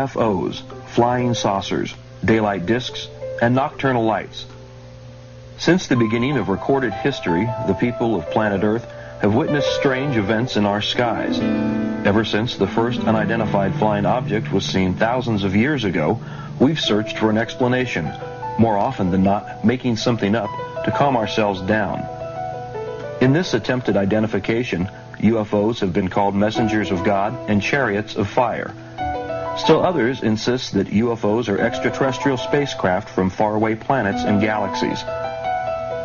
UFOs, flying saucers, daylight discs, and nocturnal lights. Since the beginning of recorded history, the people of planet Earth have witnessed strange events in our skies. Ever since the first unidentified flying object was seen thousands of years ago, we've searched for an explanation, more often than not making something up to calm ourselves down. In this attempted identification, UFOs have been called messengers of God and chariots of fire. Still others insist that UFOs are extraterrestrial spacecraft from faraway planets and galaxies.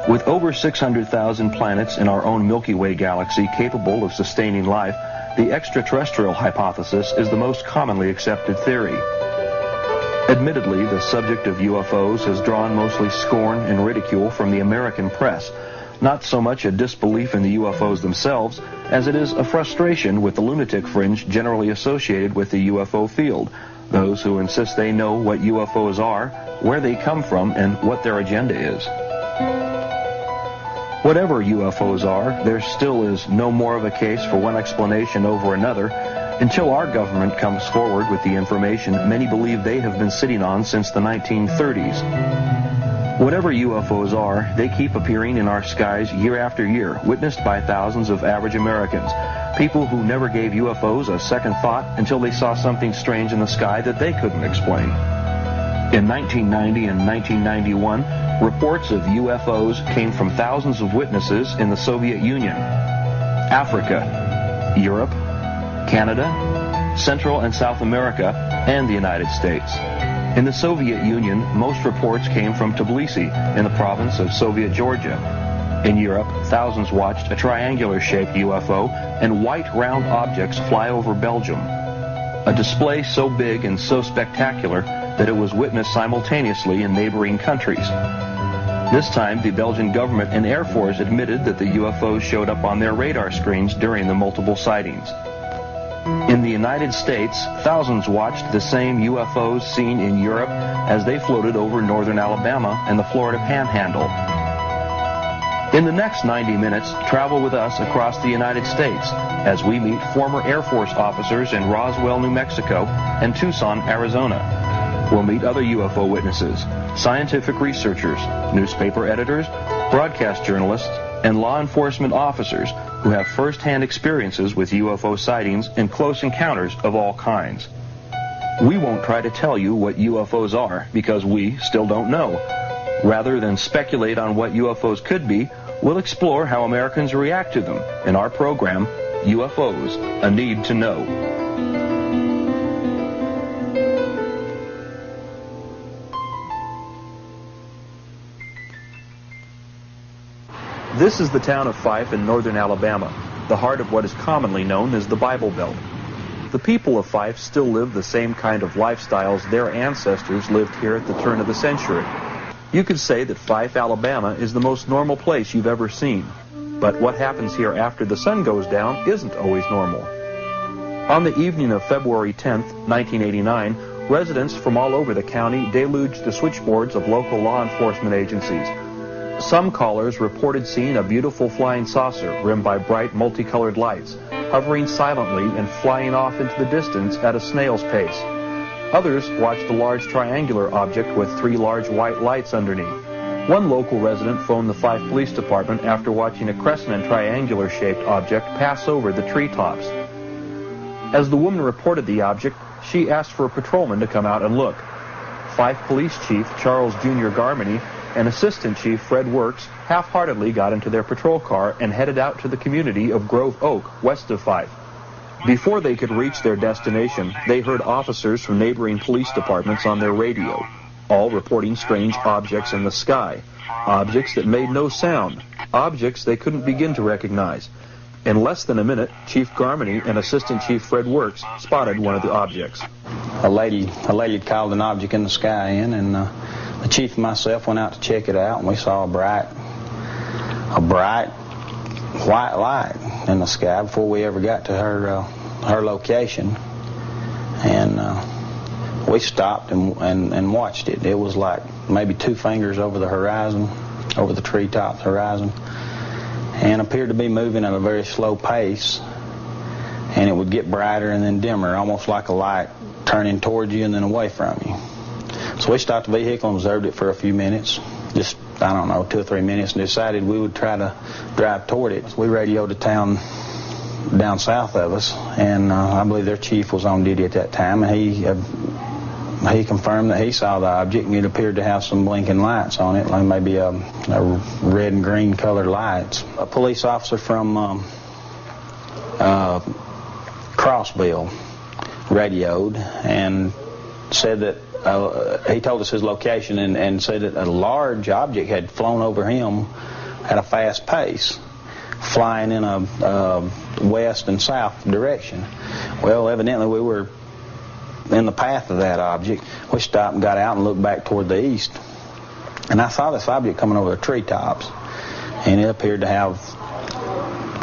With over 600,000 planets in our own Milky Way galaxy capable of sustaining life, the extraterrestrial hypothesis is the most commonly accepted theory. Admittedly, the subject of UFOs has drawn mostly scorn and ridicule from the American press, not so much a disbelief in the UFOs themselves as it is a frustration with the lunatic fringe generally associated with the UFO field, those who insist they know what UFOs are, where they come from, and what their agenda is. Whatever UFOs are, there still is no more of a case for one explanation over another until our government comes forward with the information many believe they have been sitting on since the 1930s. Whatever UFOs are, they keep appearing in our skies year after year, witnessed by thousands of average Americans, people who never gave UFOs a second thought until they saw something strange in the sky that they couldn't explain. In 1990 and 1991, reports of UFOs came from thousands of witnesses in the Soviet Union, Africa, Europe, Canada, Central and South America, and the United States. In the Soviet Union, most reports came from Tbilisi in the province of Soviet Georgia. In Europe, thousands watched a triangular-shaped UFO and white round objects fly over Belgium. A display so big and so spectacular that it was witnessed simultaneously in neighboring countries. This time, the Belgian government and Air Force admitted that the UFOs showed up on their radar screens during the multiple sightings. In the United States, thousands watched the same UFOs seen in Europe as they floated over northern Alabama and the Florida Panhandle. In the next 90 minutes, travel with us across the United States as we meet former Air Force officers in Roswell, New Mexico and Tucson, Arizona. We'll meet other UFO witnesses, scientific researchers, newspaper editors, broadcast journalists, and law enforcement officers who have first-hand experiences with UFO sightings and close encounters of all kinds. We won't try to tell you what UFOs are because we still don't know. Rather than speculate on what UFOs could be, we'll explore how Americans react to them in our program, UFOs, A Need to Know. This is the town of Fife in northern Alabama, the heart of what is commonly known as the Bible Belt. The people of Fife still live the same kind of lifestyles their ancestors lived here at the turn of the century. You could say that Fife, Alabama is the most normal place you've ever seen. But what happens here after the sun goes down isn't always normal. On the evening of February 10th, 1989, residents from all over the county deluged the switchboards of local law enforcement agencies. Some callers reported seeing a beautiful flying saucer rimmed by bright multicolored lights, hovering silently and flying off into the distance at a snail's pace. Others watched a large triangular object with 3 large white lights underneath. One local resident phoned the Fife Police Department after watching a crescent and triangular-shaped object pass over the treetops. As the woman reported the object, she asked for a patrolman to come out and look. Fife Police Chief Charles Jr. Garmany and Assistant Chief Fred Works half-heartedly got into their patrol car and headed out to the community of Grove Oak, west of Fife. Before they could reach their destination, they heard officers from neighboring police departments on their radio, all reporting strange objects in the sky, objects that made no sound, objects they couldn't begin to recognize. In less than a minute, Chief Garmany and Assistant Chief Fred Works spotted one of the objects. A lady had called an object in the sky in, and the chief and myself went out to check it out, and we saw a bright white light in the sky before we ever got to her location. And we stopped and watched it. It was like maybe 2 fingers over the horizon, over the treetops horizon, and appeared to be moving at a very slow pace. And it would get brighter and then dimmer, almost like a light turning towards you and then away from you. So we stopped the vehicle and observed it for a few minutes, just, I don't know, 2 or 3 minutes, and decided we would try to drive toward it. We radioed a town down south of us, and I believe their chief was on duty at that time, and he confirmed that he saw the object, and it appeared to have some blinking lights on it, like maybe a red and green colored lights. A police officer from Crossville radioed and said that he told us his location and said that a large object had flown over him at a fast pace, flying in a west and south direction. Well, evidently we were in the path of that object. We stopped and got out and looked back toward the east, and I saw this object coming over the treetops, and it appeared to have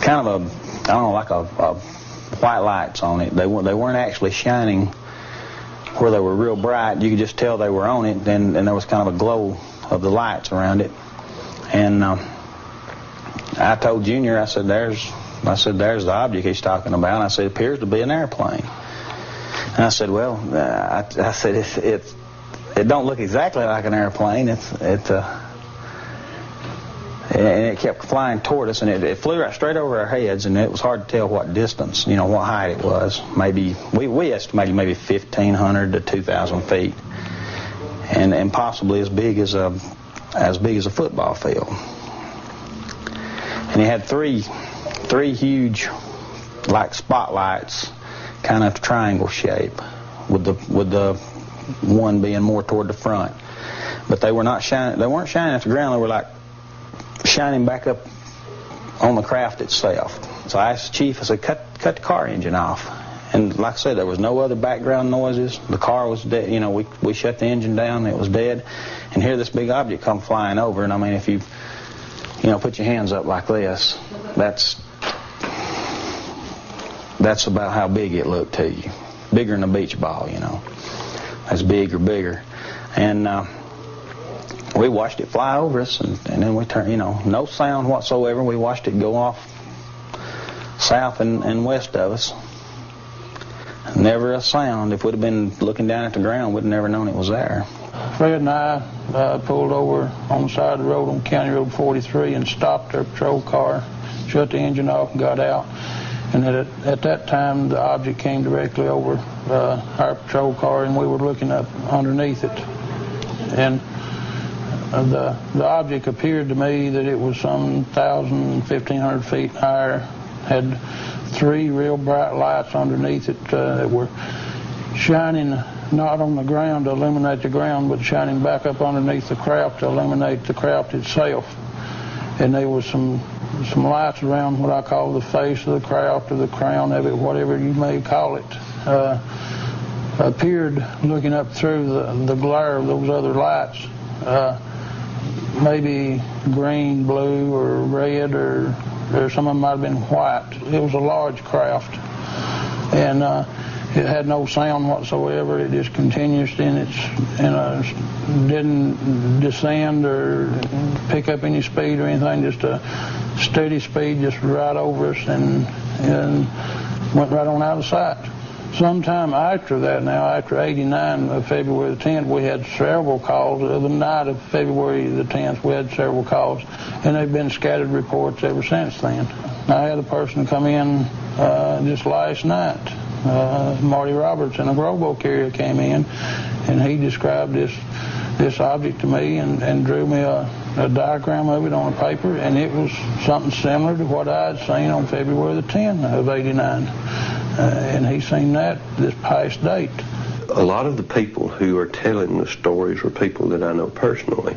kind of like a white lights on it. They weren't actually shining where they were real bright. You could just tell they were on it, and there was kind of a glow of the lights around it. And I told Junior, I said, there's the object he's talking about. And I said, it appears to be an airplane. And I said, well, I said, it don't look exactly like an airplane. And it kept flying toward us, and it flew right straight over our heads, and it was hard to tell what distance, what height it was. Maybe we estimated maybe 1,500 to 2,000 feet, and possibly as big as a football field. And it had three huge, like spotlights, kind of triangle shape, with the one being more toward the front. But they weren't shining at the ground. They were like shining back up on the craft itself. So I asked the chief, I said, cut the car engine off. And like I said, there was no other background noises. The car was dead. We shut the engine down. It was dead. And here this big object come flying over. And I mean, if you put your hands up like this, that's about how big it looked to you. Bigger than a beach ball, That's big or bigger. And we watched it fly over us, and then we turned, no sound whatsoever. We watched it go off south and west of us. Never a sound. If we'd have been looking down at the ground, we'd have never known it was there. Fred and I pulled over on the side of the road on County Road 43 and stopped our patrol car, shut the engine off, and got out. And at that time, the object came directly over our patrol car, and we were looking up underneath it. And the object appeared to me that it was some 1,000, 1,500 feet higher, had 3 real bright lights underneath it that were shining not on the ground to illuminate the ground, but shining back up underneath the craft to illuminate the craft itself. And there was some lights around what I call the face of the craft or the crown of it, whatever you may call it, appeared looking up through the glare of those other lights. Maybe green, blue, or red, or some of them might have been white. It was a large craft, and it had no sound whatsoever. It just continued didn't descend or pick up any speed or anything. Just a steady speed, just right over us, and went right on out of sight. Sometime after that, after 89, February the 10th, we had several calls. The night of February the 10th, we had several calls, and they've been scattered reports ever since then. I had a person come in just last night. Marty Roberts in a Robo carrier came in, and he described this object to me and drew me a diagram of it on a paper, and it was something similar to what I had seen on February the 10th of 89. and he seen that this past date. A lot of the people who are telling the stories are people that I know personally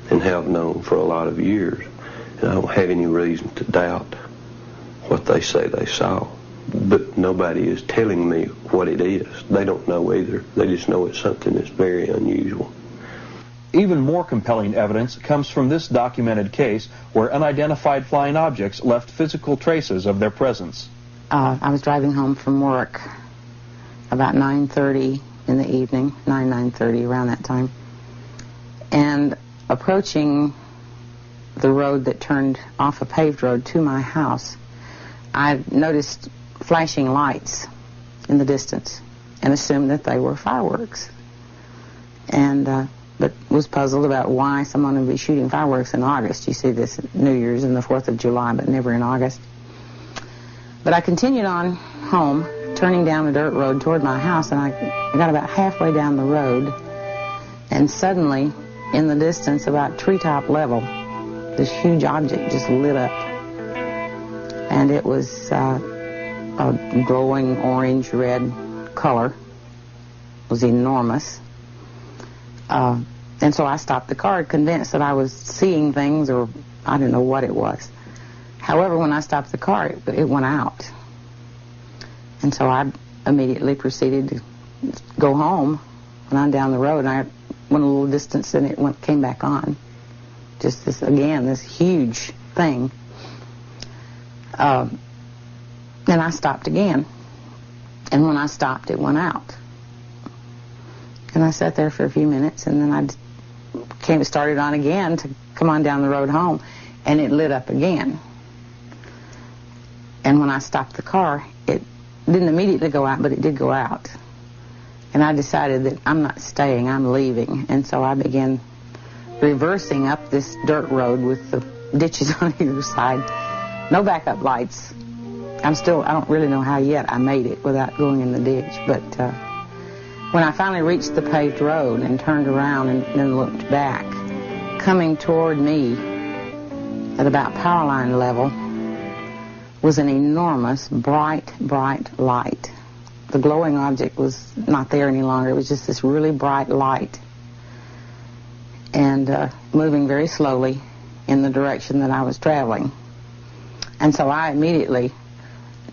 and have known for a lot of years. And I don't have any reason to doubt what they say they saw. But nobody is telling me what it is. They don't know either. They just know it's something that's very unusual. Even more compelling evidence comes from this documented case where unidentified flying objects left physical traces of their presence. I was driving home from work about 9:30 in the evening, 9:30, around that time, and approaching the road that turned off a paved road to my house, I noticed flashing lights in the distance and assumed that they were fireworks. And but was puzzled about why someone would be shooting fireworks in August. You see this at New Year's and the 4th of July, but never in August. But I continued on home, turning down a dirt road toward my house, and I got about halfway down the road, and suddenly, in the distance, about treetop level, this huge object just lit up. And it was a glowing orange-red color. It was enormous. And so I stopped the car, convinced that I was seeing things, or I didn't know what it was. However, when I stopped the car, it went out. And so I immediately proceeded to go home, went on down the road, and I went a little distance, and it came back on. Just this, again, this huge thing. And I stopped again. And when I stopped, it went out. And I sat there for a few minutes, and then I started on again to come on down the road home, and it lit up again. And when I stopped the car, it didn't immediately go out, but it did go out. And I decided that I'm not staying, I'm leaving. And so I began reversing up this dirt road with the ditches on either side. No backup lights. I don't really know how yet I made it without going in the ditch, but when I finally reached the paved road and turned around and then looked back, coming toward me at about power line level was an enormous, bright light. The glowing object was not there any longer. It was just this really bright light, and moving very slowly in the direction that I was traveling. And so I immediately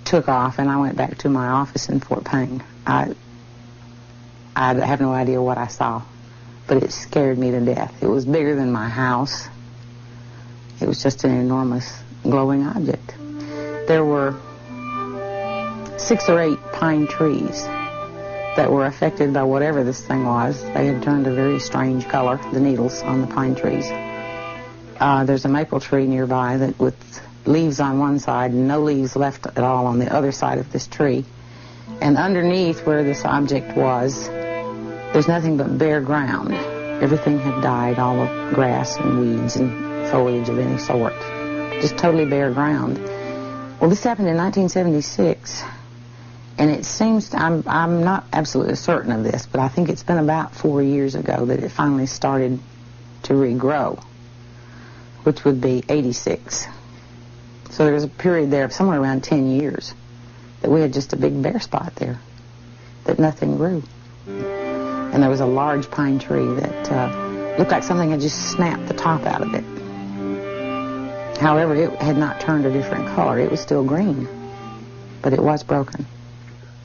took off, and I went back to my office in Fort Payne. I have no idea what I saw, but it scared me to death. It was bigger than my house. It was just an enormous glowing object. There were 6 or 8 pine trees that were affected by whatever this thing was. They had turned a very strange color, the needles on the pine trees. There's a maple tree nearby that with leaves on one side and no leaves left at all on the other side of this tree. And underneath where this object was, there's nothing but bare ground. Everything had died, all the grass and weeds and foliage of any sort. Just totally bare ground. Well, this happened in 1976, and it seems, I'm not absolutely certain of this, but I think it's been about 4 years ago that it finally started to regrow, which would be 86. So there was a period there of somewhere around 10 years that we had just a big bare spot there, that nothing grew. And there was a large pine tree that looked like something had just snapped the top out of it. However, it had not turned a different color. It was still green, but it was broken.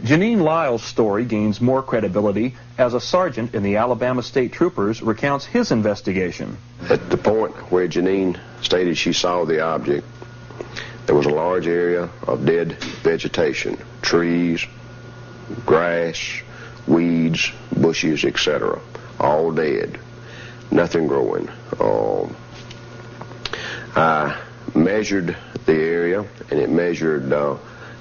Janine Lyle's story gains more credibility as a sergeant in the Alabama State Troopers recounts his investigation. At the point where Janine stated she saw the object, there was a large area of dead vegetation, trees, grass, weeds, bushes, etc., all dead, nothing growing. I measured the area, and it measured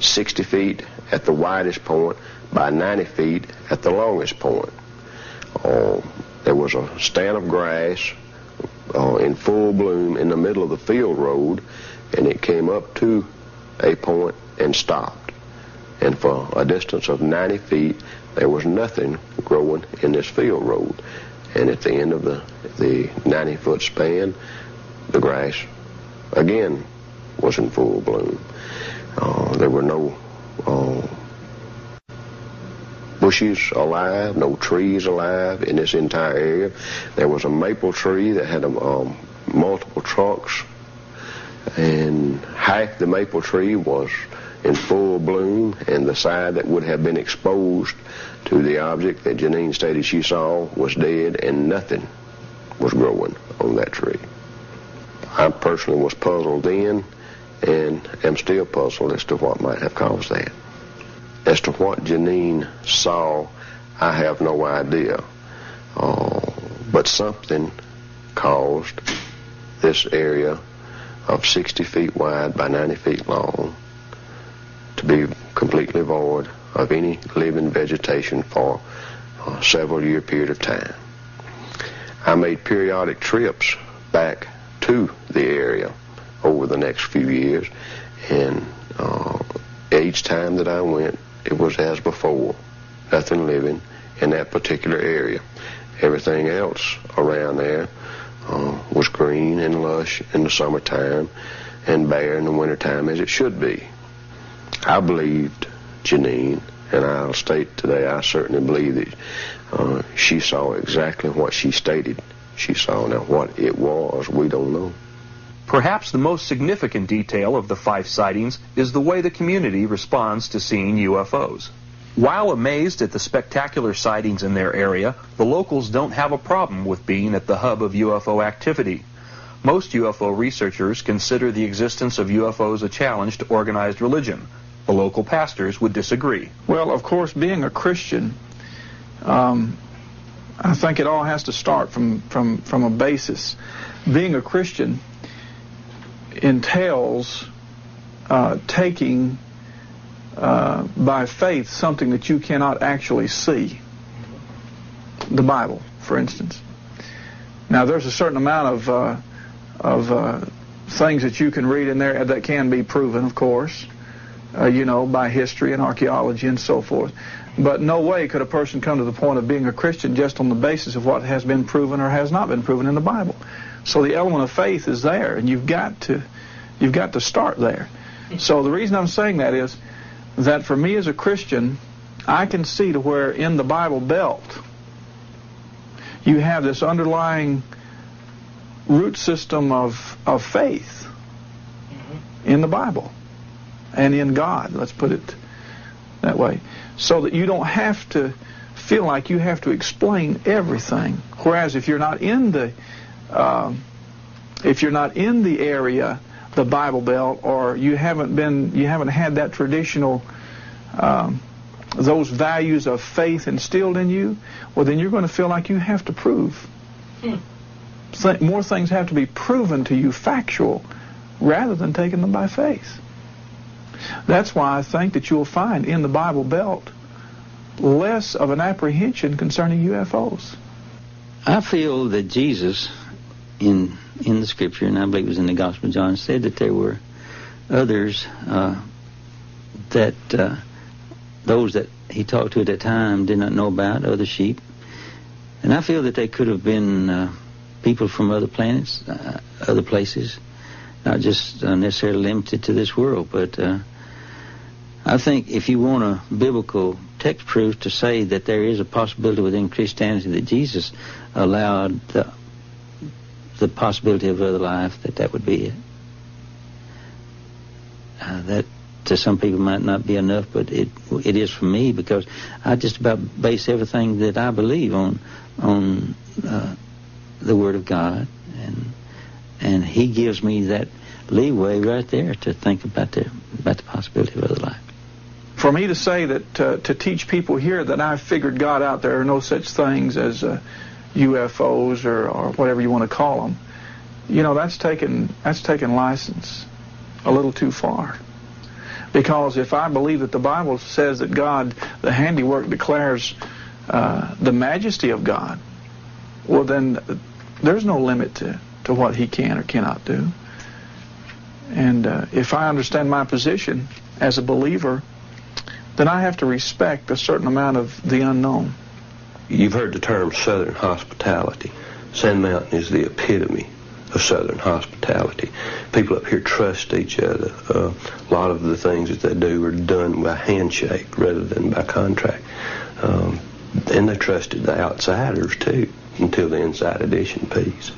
60 feet at the widest point by 90 feet at the longest point. There was a stand of grass in full bloom in the middle of the field road, and it came up to a point and stopped. And for a distance of 90 feet, there was nothing growing in this field road. And at the end of the 90-foot span, the grass again was in full bloom. There were no bushes alive, no trees alive in this entire area. There was a maple tree that had multiple trunks, and half the maple tree was in full bloom, and the side that would have been exposed to the object that Janine stated she saw was dead, and nothing was growing on that tree. I personally was puzzled then, and am still puzzled as to what might have caused that. As to what Janine saw, I have no idea. But something caused this area of 60 feet wide by 90 feet long to be completely void of any living vegetation for a several-year period of time. I made periodic trips back to the area over the next few years, and each time that I went, it was as before, nothing living in that particular area. Everything else around there was green and lush in the summertime and bare in the wintertime, as it should be. I believed Janine, and I'll state today I certainly believe that she saw exactly what she stated she saw. Now, what it was, we don't know. Perhaps the most significant detail of the Fife sightings is the way the community responds to seeing UFOs. While amazed at the spectacular sightings in their area, the locals don't have a problem with being at the hub of UFO activity. Most UFO researchers consider the existence of UFOs a challenge to organized religion. The local pastors would disagree. Well, of course, being a Christian, I think it all has to start from a basis. Being a Christian entails taking by faith something that you cannot actually see. The Bible, for instance. Now, there's a certain amount of things that you can read in there that can be proven, of course, by history and archaeology and so forth. But no way could a person come to the point of being a Christian just on the basis of what has been proven or has not been proven in the Bible. So the element of faith is there, and you've got to start there. So the reason I'm saying that is that for me as a Christian, I can see to where in the Bible Belt you have this underlying root system of faith in the Bible and in God, let's put it that way, so that you don't have to feel like you have to explain everything. Whereas if you're not in the area, the Bible Belt, or you haven't had that traditional those values of faith instilled in you, well, then you're going to feel like you have to prove. More things have to be proven to you factual rather than taking them by faith. That's why I think that you'll find in the Bible Belt less of an apprehension concerning UFOs. I feel that Jesus, in the Scripture, and I believe it was in the Gospel of John, said that there were others that those that he talked to at that time did not know about, other sheep. And I feel that they could have been people from other planets, other places, not just necessarily limited to this world. But I think if you want a biblical text proof to say that there is a possibility within Christianity that Jesus allowed the possibility of other life, that would be it. That to some people might not be enough, but it is for me, because I just about base everything that I believe on the Word of God, and He gives me that leeway right there to think about the possibility of other life. For me to say that to teach people here that I've figured God out, there are no such things as UFOs or whatever you want to call them, that's taken license a little too far. Because if I believe that the Bible says that God, the handiwork, declares the majesty of God, well, then there's no limit to what He can or cannot do. And if I understand my position as a believer, then I have to respect a certain amount of the unknown. You've heard the term Southern hospitality. Sand Mountain is the epitome of Southern hospitality. People up here trust each other. A lot of the things that they do are done by handshake rather than by contract. And they trusted the outsiders, too, until the inside edition piece.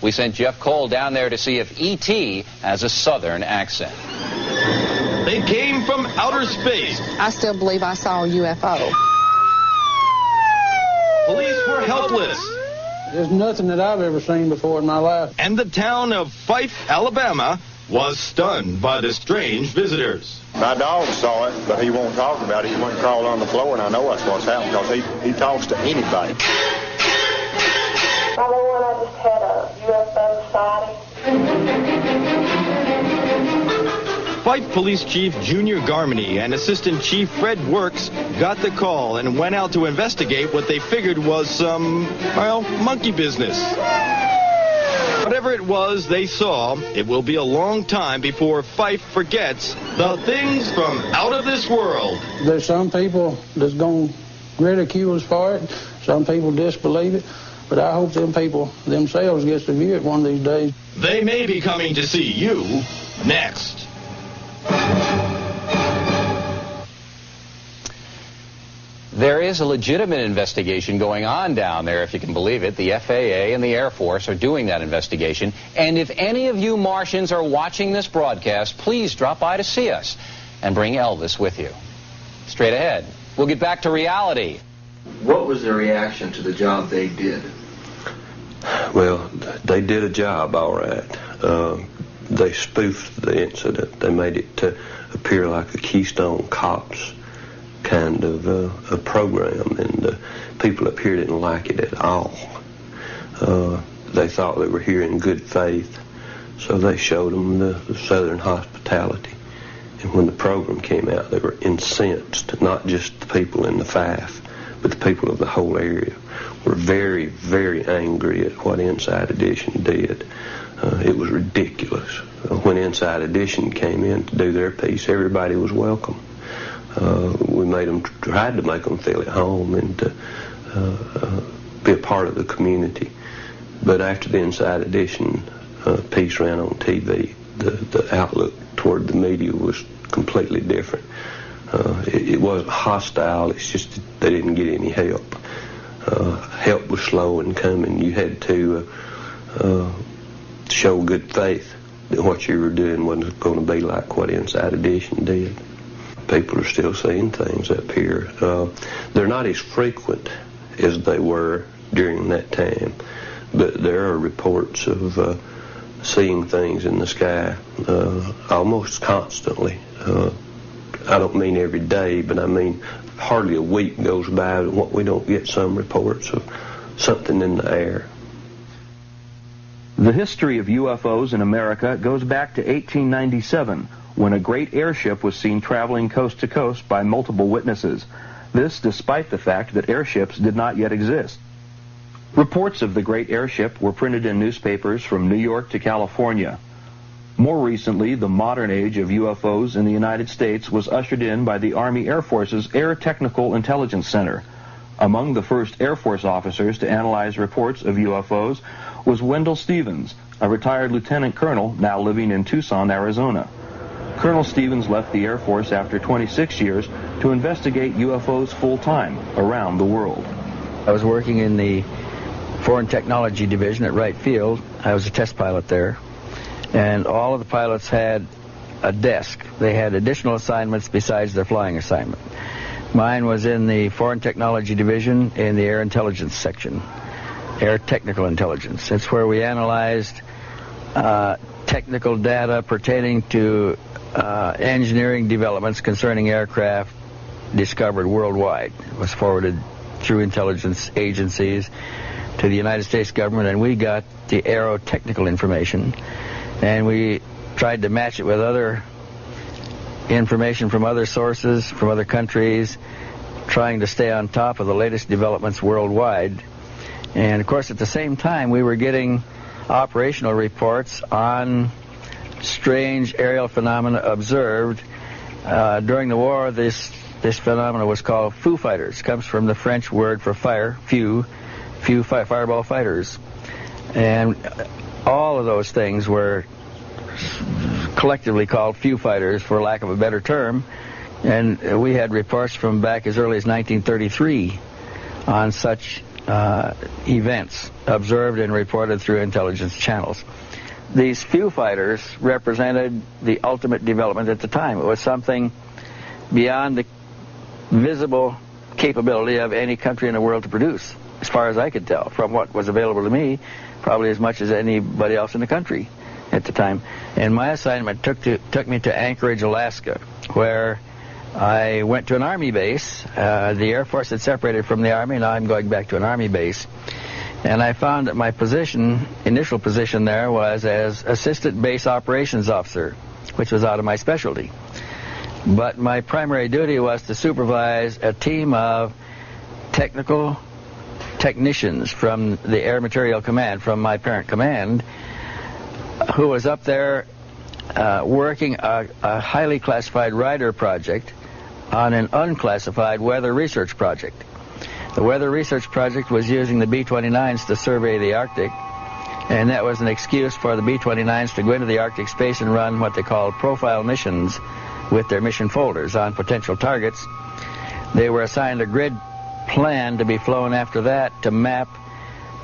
We sent Jeff Cole down there to see if E.T. has a southern accent. They came from outer space. I still believe I saw a UFO. Police were helpless. There's nothing that I've ever seen before in my life. And the town of Fife, Alabama, was stunned by the strange visitors. My dog saw it, but he won't talk about it. He went and crawled on the floor, and I know that's what's happened because he talks to anybody. My Lord, I just had a UFO sighting. Fife Police Chief Junior Garmany and Assistant Chief Fred Works got the call and went out to investigate what they figured was some, well, monkey business. Whatever it was they saw, it will be a long time before Fife forgets the things from out of this world. There's some people that's going to ridicule us for it. Some people disbelieve it. But I hope them people themselves get to view it one of these days. They may be coming to see you next. There is a legitimate investigation going on down there, if you can believe it. The FAA and the Air Force are doing that investigation. And if any of you Martians are watching this broadcast, please drop by to see us and bring Elvis with you. Straight ahead, we'll get back to reality. What was their reaction to the job they did? Well, they did a job, all right. They spoofed the incident. They made it to appear like a Keystone Cops kind of a program, and people up here didn't like it at all. They thought they were here in good faith, so they showed them the Southern hospitality. And when the program came out, they were incensed, not just the people in the Fife, but the people of the whole area were very, very angry at what Inside Edition did. It was ridiculous. When Inside Edition came in to do their piece, everybody was welcome. We tried to make them feel at home and be a part of the community. But after the Inside Edition piece ran on TV, the outlook toward the media was completely different. It wasn't hostile, it's just that they didn't get any help. Help was slow in coming. You had to show good faith that what you were doing wasn't going to be like what Inside Edition did. People are still seeing things up here. They're not as frequent as they were during that time, but there are reports of seeing things in the sky almost constantly. I don't mean every day, but I mean hardly a week goes by when we don't get some reports of something in the air. The history of UFOs in America goes back to 1897, when a great airship was seen traveling coast to coast by multiple witnesses. This despite the fact that airships did not yet exist. Reports of the great airship were printed in newspapers from New York to California. More recently, the modern age of UFOs in the United States was ushered in by the Army Air Force's Air Technical Intelligence Center. Among the first Air Force officers to analyze reports of UFOs was Wendelle Stevens, a retired lieutenant colonel now living in Tucson, Arizona. Colonel Stevens left the Air Force after 26 years to investigate UFOs full-time around the world. I was working in the Foreign Technology Division at Wright Field. I was a test pilot there. And all of the pilots had a desk. They had additional assignments besides their flying assignment. Mine was in the Foreign Technology Division in the Air Intelligence section, Air Technical Intelligence. It's where we analyzed technical data pertaining to engineering developments concerning aircraft discovered worldwide. It was forwarded through intelligence agencies to the United States government, and we got the aerotechnical information, and we tried to match it with other information from other sources, from other countries, trying to stay on top of the latest developments worldwide. And of course, at the same time, we were getting operational reports on strange aerial phenomena observed. During the war, this phenomena was called foo fighters. It comes from the French word for fire, few fireball fighters. And all of those things were collectively called few fighters, for lack of a better term, And we had reports from back as early as 1933 on such events observed and reported through intelligence channels. These few fighters represented the ultimate development at the time. It was something beyond the visible capability of any country in the world to produce, as far as I could tell, from what was available to me, probably as much as anybody else in the country at the time. And my assignment took me to Anchorage, Alaska, where I went to an Army base. The Air Force had separated from the Army, now I'm going back to an Army base. And I found that my initial position there was as Assistant Base Operations Officer, which was out of my specialty. But my primary duty was to supervise a team of technical technicians from the Air Materiel Command, from my parent command, who was up there working a highly classified radar project on an unclassified weather research project. The weather research project was using the B-29s to survey the Arctic, and that was an excuse for the B-29s to go into the Arctic space and run what they called profile missions with their mission folders on potential targets. They were assigned a grid plan to be flown after that to map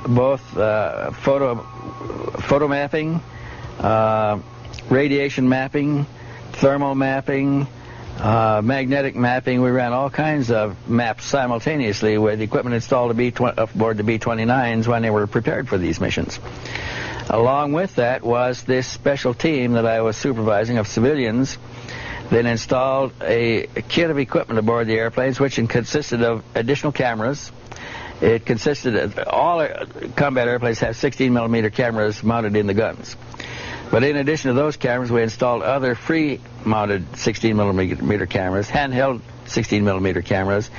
both photo mapping, radiation mapping, thermal mapping, magnetic mapping. We ran all kinds of maps simultaneously with equipment installed aboard the B-29s when they were prepared for these missions. Along with that was this special team that I was supervising of civilians that installed a kit of equipment aboard the airplanes, which consisted of additional cameras. It consisted of all combat airplanes have 16-millimeter cameras mounted in the guns. But in addition to those cameras, we installed other free-mounted 16-millimeter cameras, handheld 16-millimeter cameras,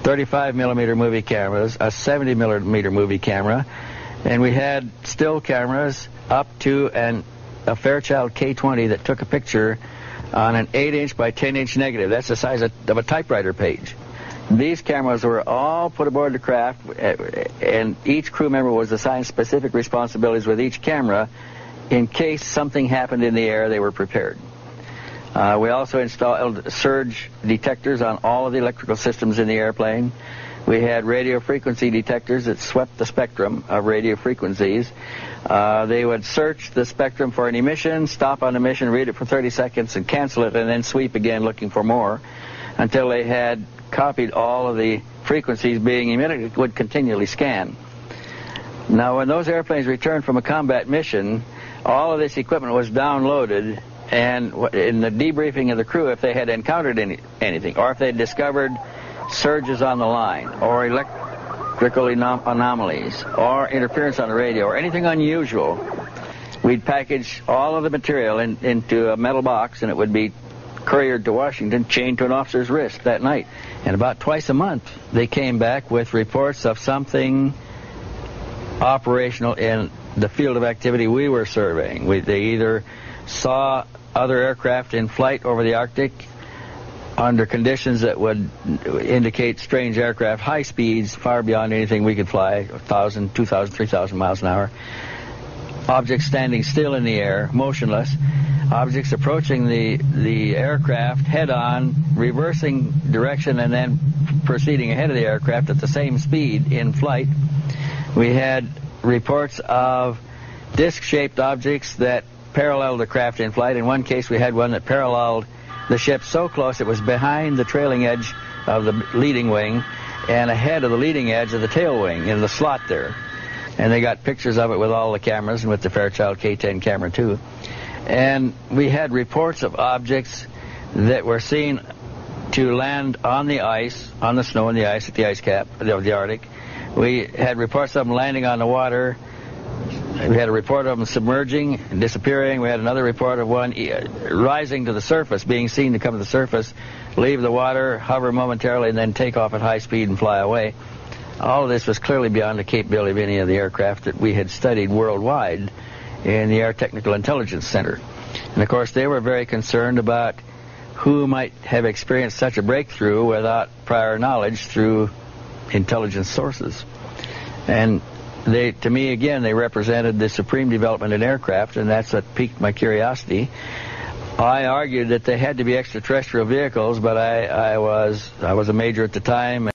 35-millimeter movie cameras, a 70-millimeter movie camera, and we had still cameras up to a Fairchild K20 that took a picture on an 8-inch by 10-inch negative. That's the size of a typewriter page. These cameras were all put aboard the craft, and each crew member was assigned specific responsibilities with each camera. In case something happened in the air, they were prepared. We also installed surge detectors on all of the electrical systems in the airplane. We had radio frequency detectors that swept the spectrum of radio frequencies. They would search the spectrum for an emission, stop on emission, read it for 30 seconds, and cancel it, and then sweep again looking for more until they had copied all of the frequencies being emitted. It would continually scan. Now, when those airplanes returned from a combat mission, all of this equipment was downloaded, and in the debriefing of the crew, if they had encountered anything, or if they had discovered surges on the line, or electrical anomalies, or interference on the radio, or anything unusual, we'd package all of the material into a metal box, and it would be couriered to Washington, chained to an officer's wrist that night. And about twice a month, they came back with reports of something operational in the field of activity we were surveying. They either saw other aircraft in flight over the Arctic under conditions that would indicate strange aircraft, high speeds, far beyond anything we could fly, 1,000, 2,000, 3,000 miles an hour. Objects standing still in the air, motionless. Objects approaching the aircraft head-on, reversing direction, and then proceeding ahead of the aircraft at the same speed in flight. We had reports of disc-shaped objects that paralleled the craft in flight. In one case, we had one that paralleled the ship so close it was behind the trailing edge of the leading wing and ahead of the leading edge of the tail wing in the slot there. And they got pictures of it with all the cameras and with the Fairchild K10 camera too. And we had reports of objects that were seen to land on the ice, on the snow and the ice at the ice cap of the Arctic. We had reports of them landing on the water. We had a report of them submerging and disappearing. We had another report of one rising to the surface, being seen to come to the surface, leave the water, hover momentarily, and then take off at high speed and fly away. All of this was clearly beyond the capability of any of the aircraft that we had studied worldwide in the Air Technical Intelligence Center. And, of course, they were very concerned about who might have experienced such a breakthrough without prior knowledge through intelligence sources. And to me, again, they represented the supreme development in aircraft, and that's what piqued my curiosity. I argued that they had to be extraterrestrial vehicles, but I was a major at the time,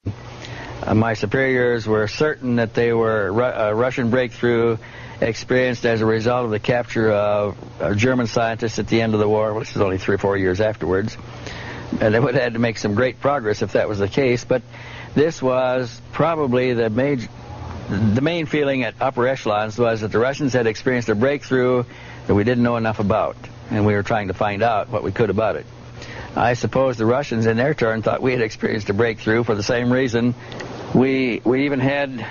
and my superiors were certain that they were a Russian breakthrough experienced as a result of the capture of German scientists at the end of the war, which is only 3 or 4 years afterwards. And they would have had to make some great progress if that was the case, but this was probably the main feeling at upper echelons was that the Russians had experienced a breakthrough that we didn't know enough about, and we were trying to find out what we could about it. I suppose the Russians, in their turn, thought we had experienced a breakthrough for the same reason. We even had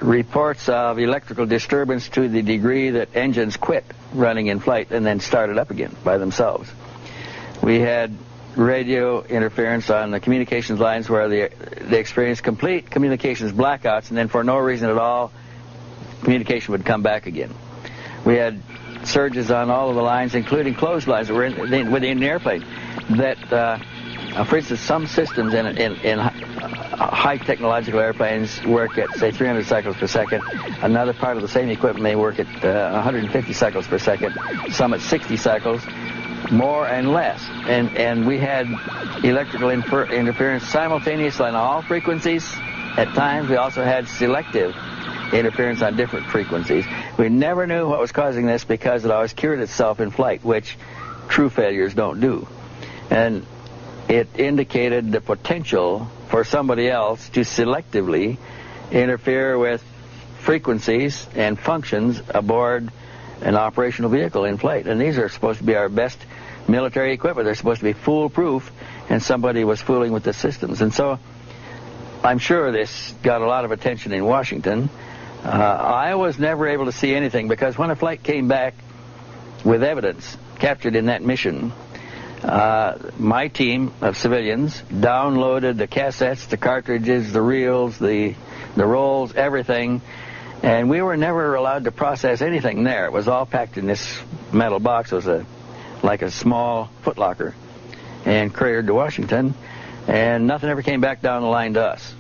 reports of electrical disturbance to the degree that engines quit running in flight and then started up again by themselves. We had radio interference on the communications lines where they experienced complete communications blackouts, and then for no reason at all, communication would come back again. We had surges on all of the lines, including closed lines that were within the airplane. That, for instance, some systems in high technological airplanes work at, say, 300 cycles per second. Another part of the same equipment may work at 150 cycles per second. Some at 60 cycles. More and less, and we had electrical interference simultaneously on all frequencies. At times we also had selective interference on different frequencies. We never knew what was causing this because it always cured itself in flight, which true failures don't do. And it indicated the potential for somebody else to selectively interfere with frequencies and functions aboard an operational vehicle in flight. And these are supposed to be our best military equipment. They're supposed to be foolproof, and somebody was fooling with the systems. And so I'm sure this got a lot of attention in Washington. I was never able to see anything because when a flight came back with evidence captured in that mission, my team of civilians downloaded the cassettes, the cartridges, the reels, the rolls, everything, and we were never allowed to process anything there. It was all packed in this metal box. It was like a small footlocker, and couriered to Washington, and nothing ever came back down the line to us.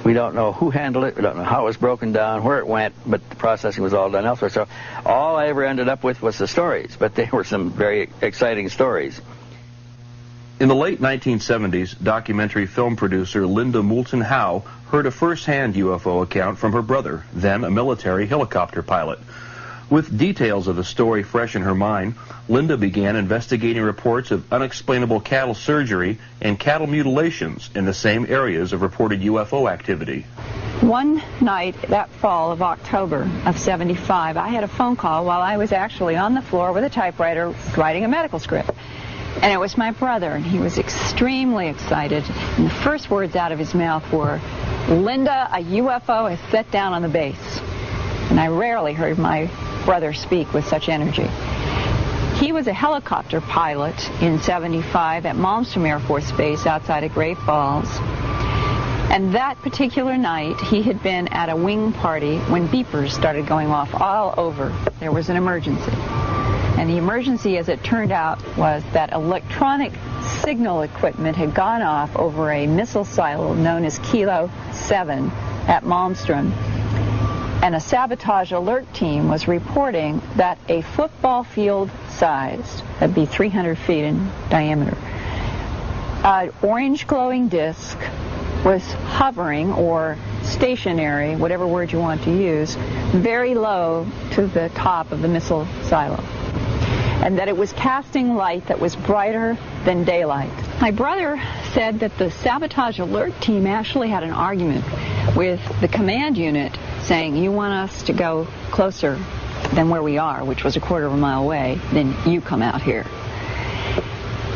We don't know who handled it. We don't know how it was broken down, where it went, but the processing was all done elsewhere. So all I ever ended up with was the stories, but they were some very exciting stories. In the late 1970s, documentary film producer Linda Moulton Howe heard a first-hand UFO account from her brother, then a military helicopter pilot. With details of the story fresh in her mind, Linda began investigating reports of unexplainable cattle surgery and cattle mutilations in the same areas of reported UFO activity. One night, that fall of October of '75, I had a phone call while I was actually on the floor with a typewriter writing a medical script. And it was my brother, and he was extremely excited. And the first words out of his mouth were, "Linda, a UFO has set down on the base." And I rarely heard my brother speak with such energy. He was a helicopter pilot in '75 at Malmstrom Air Force Base outside of Great Falls. And that particular night, he had been at a wing party when beepers started going off all over. There was an emergency. And the emergency, as it turned out, was that electronic signal equipment had gone off over a missile silo known as Kilo 7 at Malmstrom. And a sabotage alert team was reporting that a football field sized, that'd be 300 feet in diameter, an orange glowing disc was hovering, or stationary, whatever word you want to use, very low to the top of the missile silo. And that it was casting light that was brighter than daylight. My brother said that the sabotage alert team actually had an argument with the command unit saying, "You want us to go closer than where we are, which was a quarter of a mile away, then you come out here."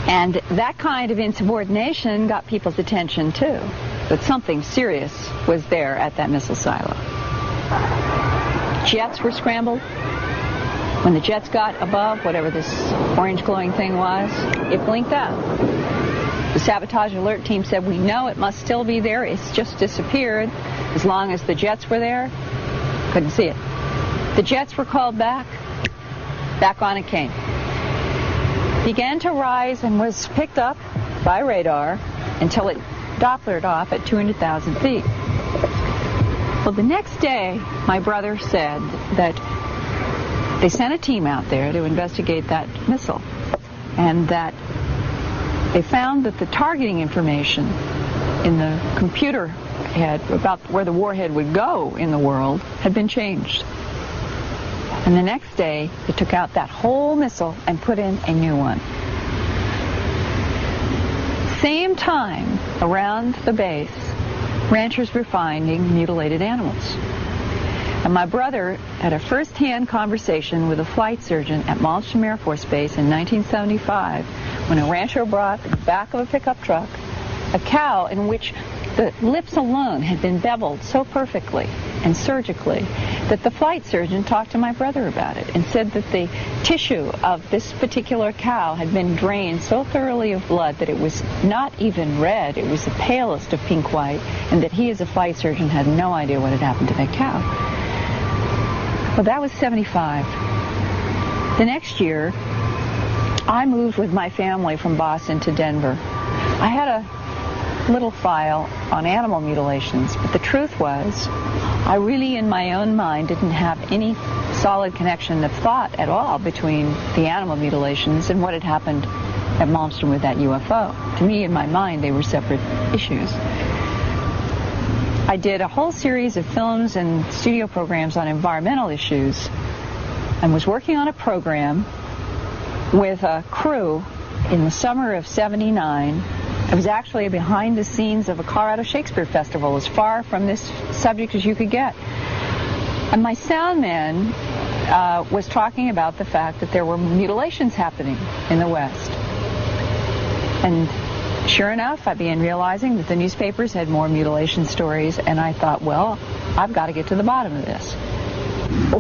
And that kind of insubordination got people's attention too, that something serious was there at that missile silo. Jets were scrambled. When the jets got above whatever this orange glowing thing was, it blinked out. The sabotage alert team said, "We know it must still be there. It's just disappeared." As long as the jets were there, couldn't see it. The jets were called back. Back on it came. Began to rise and was picked up by radar until it Dopplered off at 200,000 feet. Well, the next day, my brother said that they sent a team out there to investigate that missile, and that they found that the targeting information in the computer head about where the warhead would go in the world had been changed. And the next day, they took out that whole missile and put in a new one. Same time, around the base, ranchers were finding mutilated animals. And my brother had a first-hand conversation with a flight surgeon at Malmstrom Air Force Base in 1975 when a rancher brought in the back of a pickup truck a cow in which the lips alone had been beveled so perfectly and surgically that the flight surgeon talked to my brother about it and said that the tissue of this particular cow had been drained so thoroughly of blood that it was not even red, it was the palest of pink white, and that he as a flight surgeon had no idea what had happened to that cow. Well, that was 75. The next year, I moved with my family from Boston to Denver. I had a little file on animal mutilations, but the truth was, I really in my own mind didn't have any solid connection of thought at all between the animal mutilations and what had happened at Malmstrom with that UFO. To me, in my mind, they were separate issues. I did a whole series of films and studio programs on environmental issues and was working on a program with a crew in the summer of '79. It was actually behind the scenes of a Colorado Shakespeare Festival, as far from this subject as you could get. And my sound man was talking about the fact that there were mutilations happening in the West. And sure enough, I began realizing that the newspapers had more mutilation stories, and I thought, well, I've got to get to the bottom of this.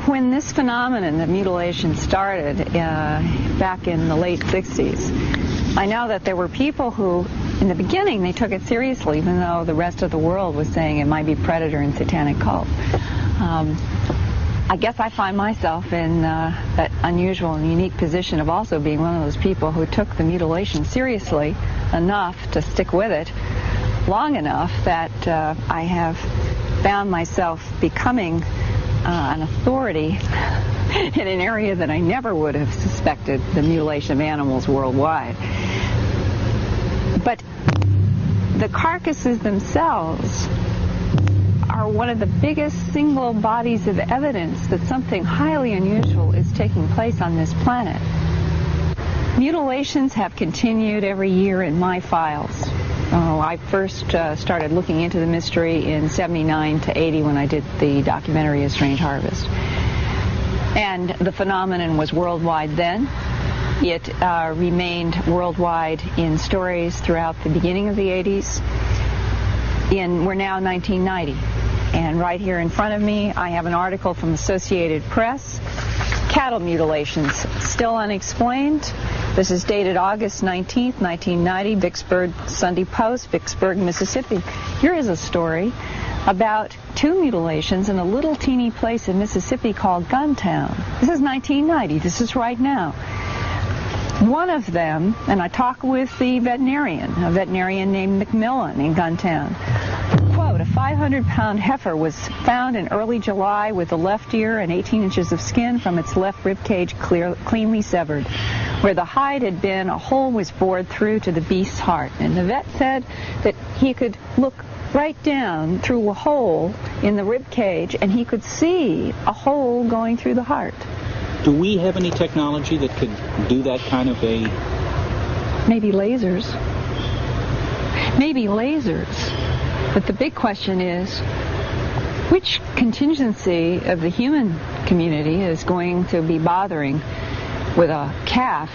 When this phenomenon, the mutilation, started back in the late 60s, I know that there were people who, in the beginning, they took it seriously, even though the rest of the world was saying it might be predator and satanic cult. I guess I find myself in that unusual and unique position of also being one of those people who took the mutilation seriously enough to stick with it long enough that I have found myself becoming an authority in an area that I never would have suspected, the mutilation of animals worldwide. But the carcasses themselves are one of the biggest single bodies of evidence that something highly unusual is taking place on this planet. Mutilations have continued every year in my files. I first started looking into the mystery in '79 to '80 when I did the documentary A Strange Harvest. And the phenomenon was worldwide then. It remained worldwide in stories throughout the beginning of the '80s. We're now 1990. And right here in front of me, I have an article from Associated Press. Cattle mutilations, still unexplained. This is dated August 19th, 1990, Vicksburg Sunday Post, Vicksburg, Mississippi. Here is a story about two mutilations in a little teeny place in Mississippi called Guntown. This is 1990. This is right now. One of them, and I talk with the veterinarian, a veterinarian named McMillan in Guntown. Quote, a 500-pound heifer was found in early July with the left ear and 18 inches of skin from its left rib cage cleanly severed. Where the hide had been, a hole was bored through to the beast's heart. And the vet said that he could look right down through a hole in the rib cage and he could see a hole going through the heart. Do we have any technology that could do that kind of a... Maybe lasers. Maybe lasers. But the big question is, which contingency of the human community is going to be bothering with a calf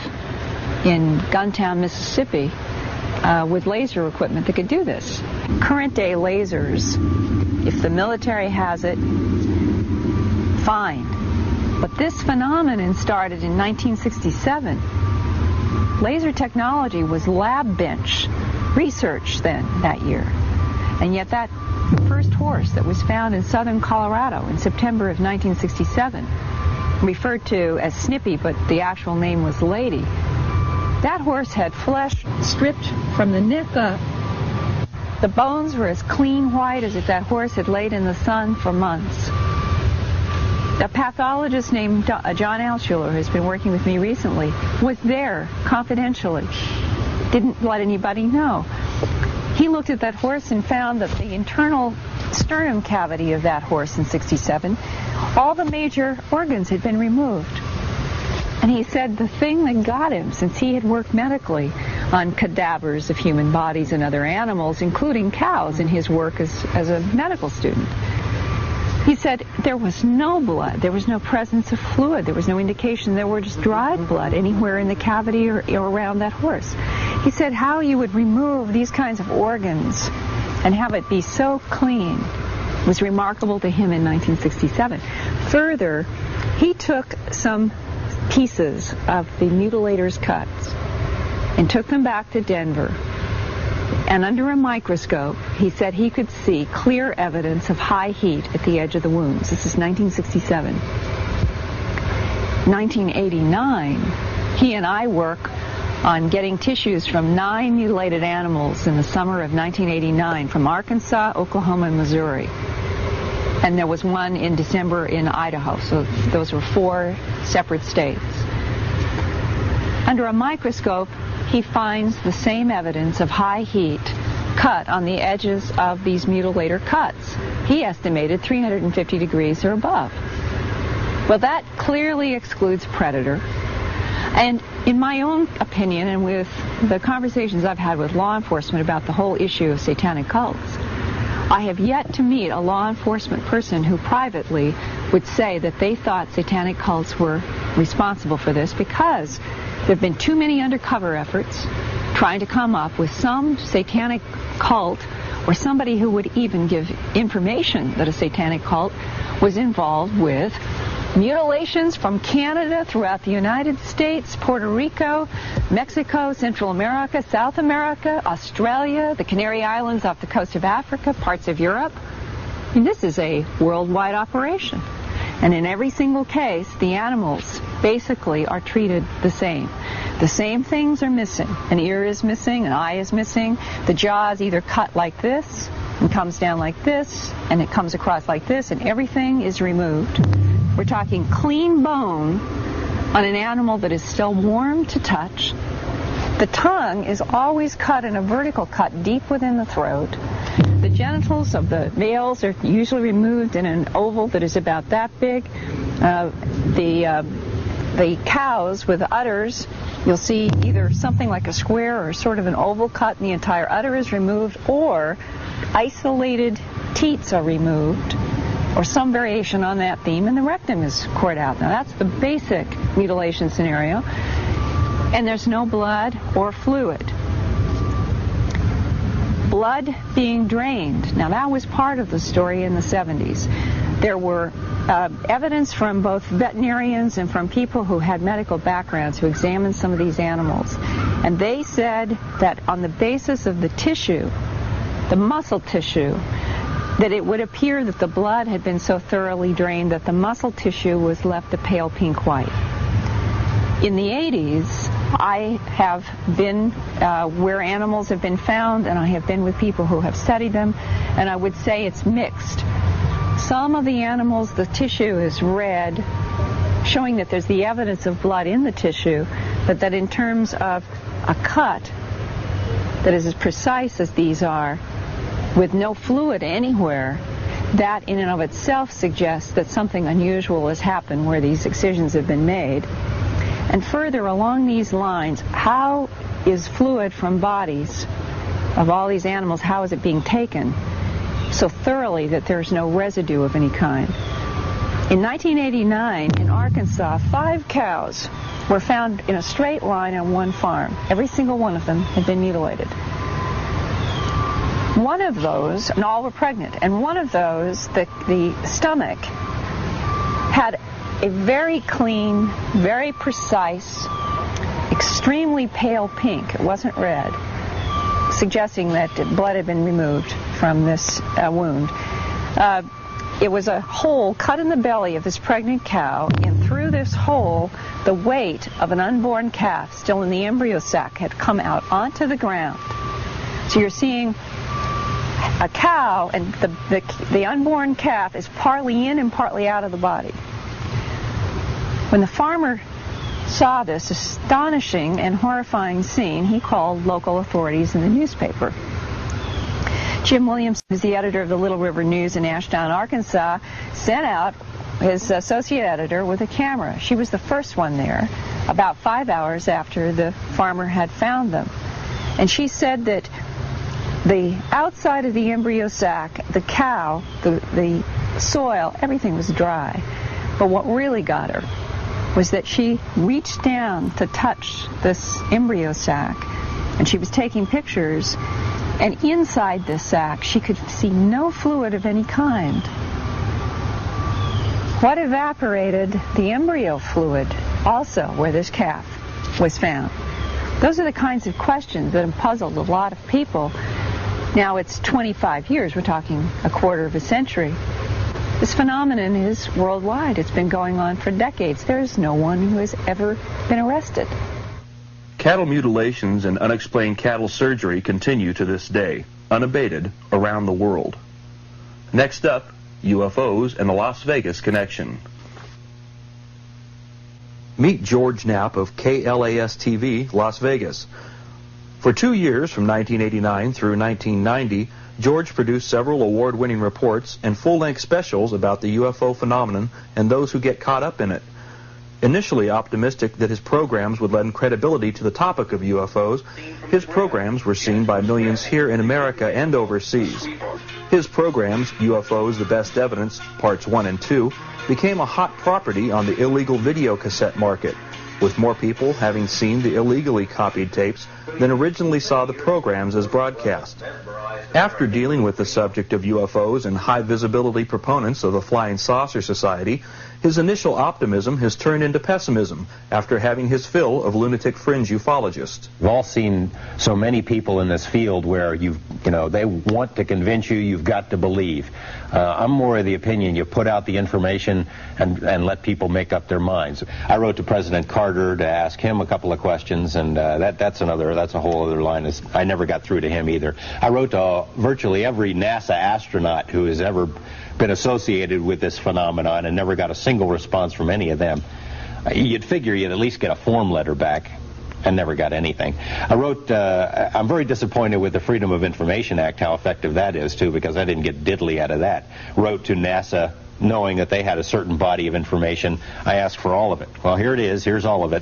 in Guntown, Mississippi, with laser equipment that could do this? Current day lasers, if the military has it, fine. But this phenomenon started in 1967. Laser technology was lab bench research then, that year. And yet that first horse that was found in southern Colorado in September of 1967, referred to as Snippy, but the actual name was Lady, that horse had flesh stripped from the neck up. The bones were as clean white as if that horse had laid in the sun for months. A pathologist named John Altshuler, who's been working with me recently, was there confidentially. Didn't let anybody know. He looked at that horse and found that the internal sternum cavity of that horse in 67, all the major organs had been removed. And he said the thing that got him, since he had worked medically on cadavers of human bodies and other animals, including cows, in his work as a medical student, he said there was no blood, there was no presence of fluid, there was no indication there were just dried blood anywhere in the cavity or around that horse. He said how you would remove these kinds of organs and have it be so clean was remarkable to him in 1967. Further, he took some pieces of the mutilator's cuts and took them back to Denver. And under a microscope, he said he could see clear evidence of high heat at the edge of the wounds. This is 1967. 1989, he and I work on getting tissues from 9 mutilated animals in the summer of 1989 from Arkansas, Oklahoma, and Missouri. And there was one in December in Idaho, so those were 4 separate states. Under a microscope, he finds the same evidence of high heat cut on the edges of these mutilator cuts. He estimated 350 degrees or above. Well, that clearly excludes predator. And in my own opinion, and with the conversations I've had with law enforcement about the whole issue of satanic cults, I have yet to meet a law enforcement person who privately would say that they thought satanic cults were responsible for this, because there have been too many undercover efforts trying to come up with some satanic cult or somebody who would even give information that a satanic cult was involved with mutilations from Canada throughout the United States, Puerto Rico, Mexico, Central America, South America, Australia, the Canary Islands off the coast of Africa, parts of Europe. I mean, this is a worldwide operation. And in every single case, the animals basically are treated the same. The same things are missing. An ear is missing, an eye is missing. The jaw is either cut like this and comes down like this, and it comes across like this, and everything is removed. We're talking clean bone on an animal that is still warm to touch. The tongue is always cut in a vertical cut deep within the throat. The genitals of the males are usually removed in an oval that is about that big. The cows with udders, you'll see either something like a square or sort of an oval cut, and the entire udder is removed, or isolated teats are removed, or some variation on that theme, and the rectum is cored out. Now that's the basic mutilation scenario, and there's no blood or fluid. Blood being drained. Now that was part of the story in the 70s. There were evidence from both veterinarians and from people who had medical backgrounds who examined some of these animals, and they said that on the basis of the tissue, the muscle tissue, that it would appear that the blood had been so thoroughly drained that the muscle tissue was left a pale pink white. In the 80s, I have been where animals have been found, and I have been with people who have studied them, and I would say it's mixed. Some of the animals, the tissue is red, showing that there's the evidence of blood in the tissue, but that in terms of a cut that is as precise as these are, with no fluid anywhere, that in and of itself suggests that something unusual has happened where these excisions have been made. And further along these lines, how is fluid from bodies of all these animals, how is it being taken so thoroughly that there's no residue of any kind? In 1989, in Arkansas, 5 cows were found in a straight line on one farm. Every single one of them had been mutilated. One of those, and all were pregnant, and one of those, the stomach, had a very clean, very precise, extremely pale pink. It wasn't red, suggesting that blood had been removed from this wound. It was a hole cut in the belly of this pregnant cow, and through this hole, the weight of an unborn calf, still in the embryo sac, had come out onto the ground. So you're seeing a cow, and the unborn calf is partly in and partly out of the body. When the farmer saw this astonishing and horrifying scene, he called local authorities in the newspaper. Jim Williams, who's the editor of the Little River News in Ashdown, Arkansas, sent out his associate editor with a camera. She was the first one there, about 5 hours after the farmer had found them. And she said that the outside of the embryo sac, the cow, the soil, everything was dry. But what really got her was that she reached down to touch this embryo sac, and she was taking pictures, and inside this sac she could see no fluid of any kind. What evaporated the embryo fluid also where this calf was found? Those are the kinds of questions that have puzzled a lot of people. Now it's 25 years, we're talking a quarter of a century. This phenomenon is worldwide. It's been going on for decades. There's no one who has ever been arrested. Cattle mutilations and unexplained cattle surgery continue to this day, unabated, around the world. Next up, UFOs and the Las Vegas connection. Meet George Knapp of KLAS-TV, Las Vegas. For 2 years, from 1989 through 1990, George produced several award-winning reports and full-length specials about the UFO phenomenon and those who get caught up in it. Initially optimistic that his programs would lend credibility to the topic of UFOs, his programs were seen by millions here in America and overseas. His programs, UFOs: The Best Evidence, Parts 1 and 2, became a hot property on the illegal video cassette market, with more people having seen the illegally copied tapes than originally saw the programs as broadcast. After dealing with the subject of UFOs and high-visibility proponents of the Flying Saucer Society, his initial optimism has turned into pessimism after having his fill of lunatic fringe ufologists. We've all seen so many people in this field where they want to convince you've got to believe. I'm more of the opinion you put out the information and let people make up their minds. I wrote to President Carter to ask him a couple of questions, and that's a whole other line. I never got through to him either. I wrote to virtually every NASA astronaut who has ever been associated with this phenomenon and never got a single response from any of them. You'd figure you'd at least get a form letter back, and never got anything. I wrote, I'm very disappointed with the Freedom of Information Act, how effective that is, too, because I didn't get diddly out of that. Wrote to NASA knowing that they had a certain body of information. I asked for all of it. Well, here it is. Here's all of it.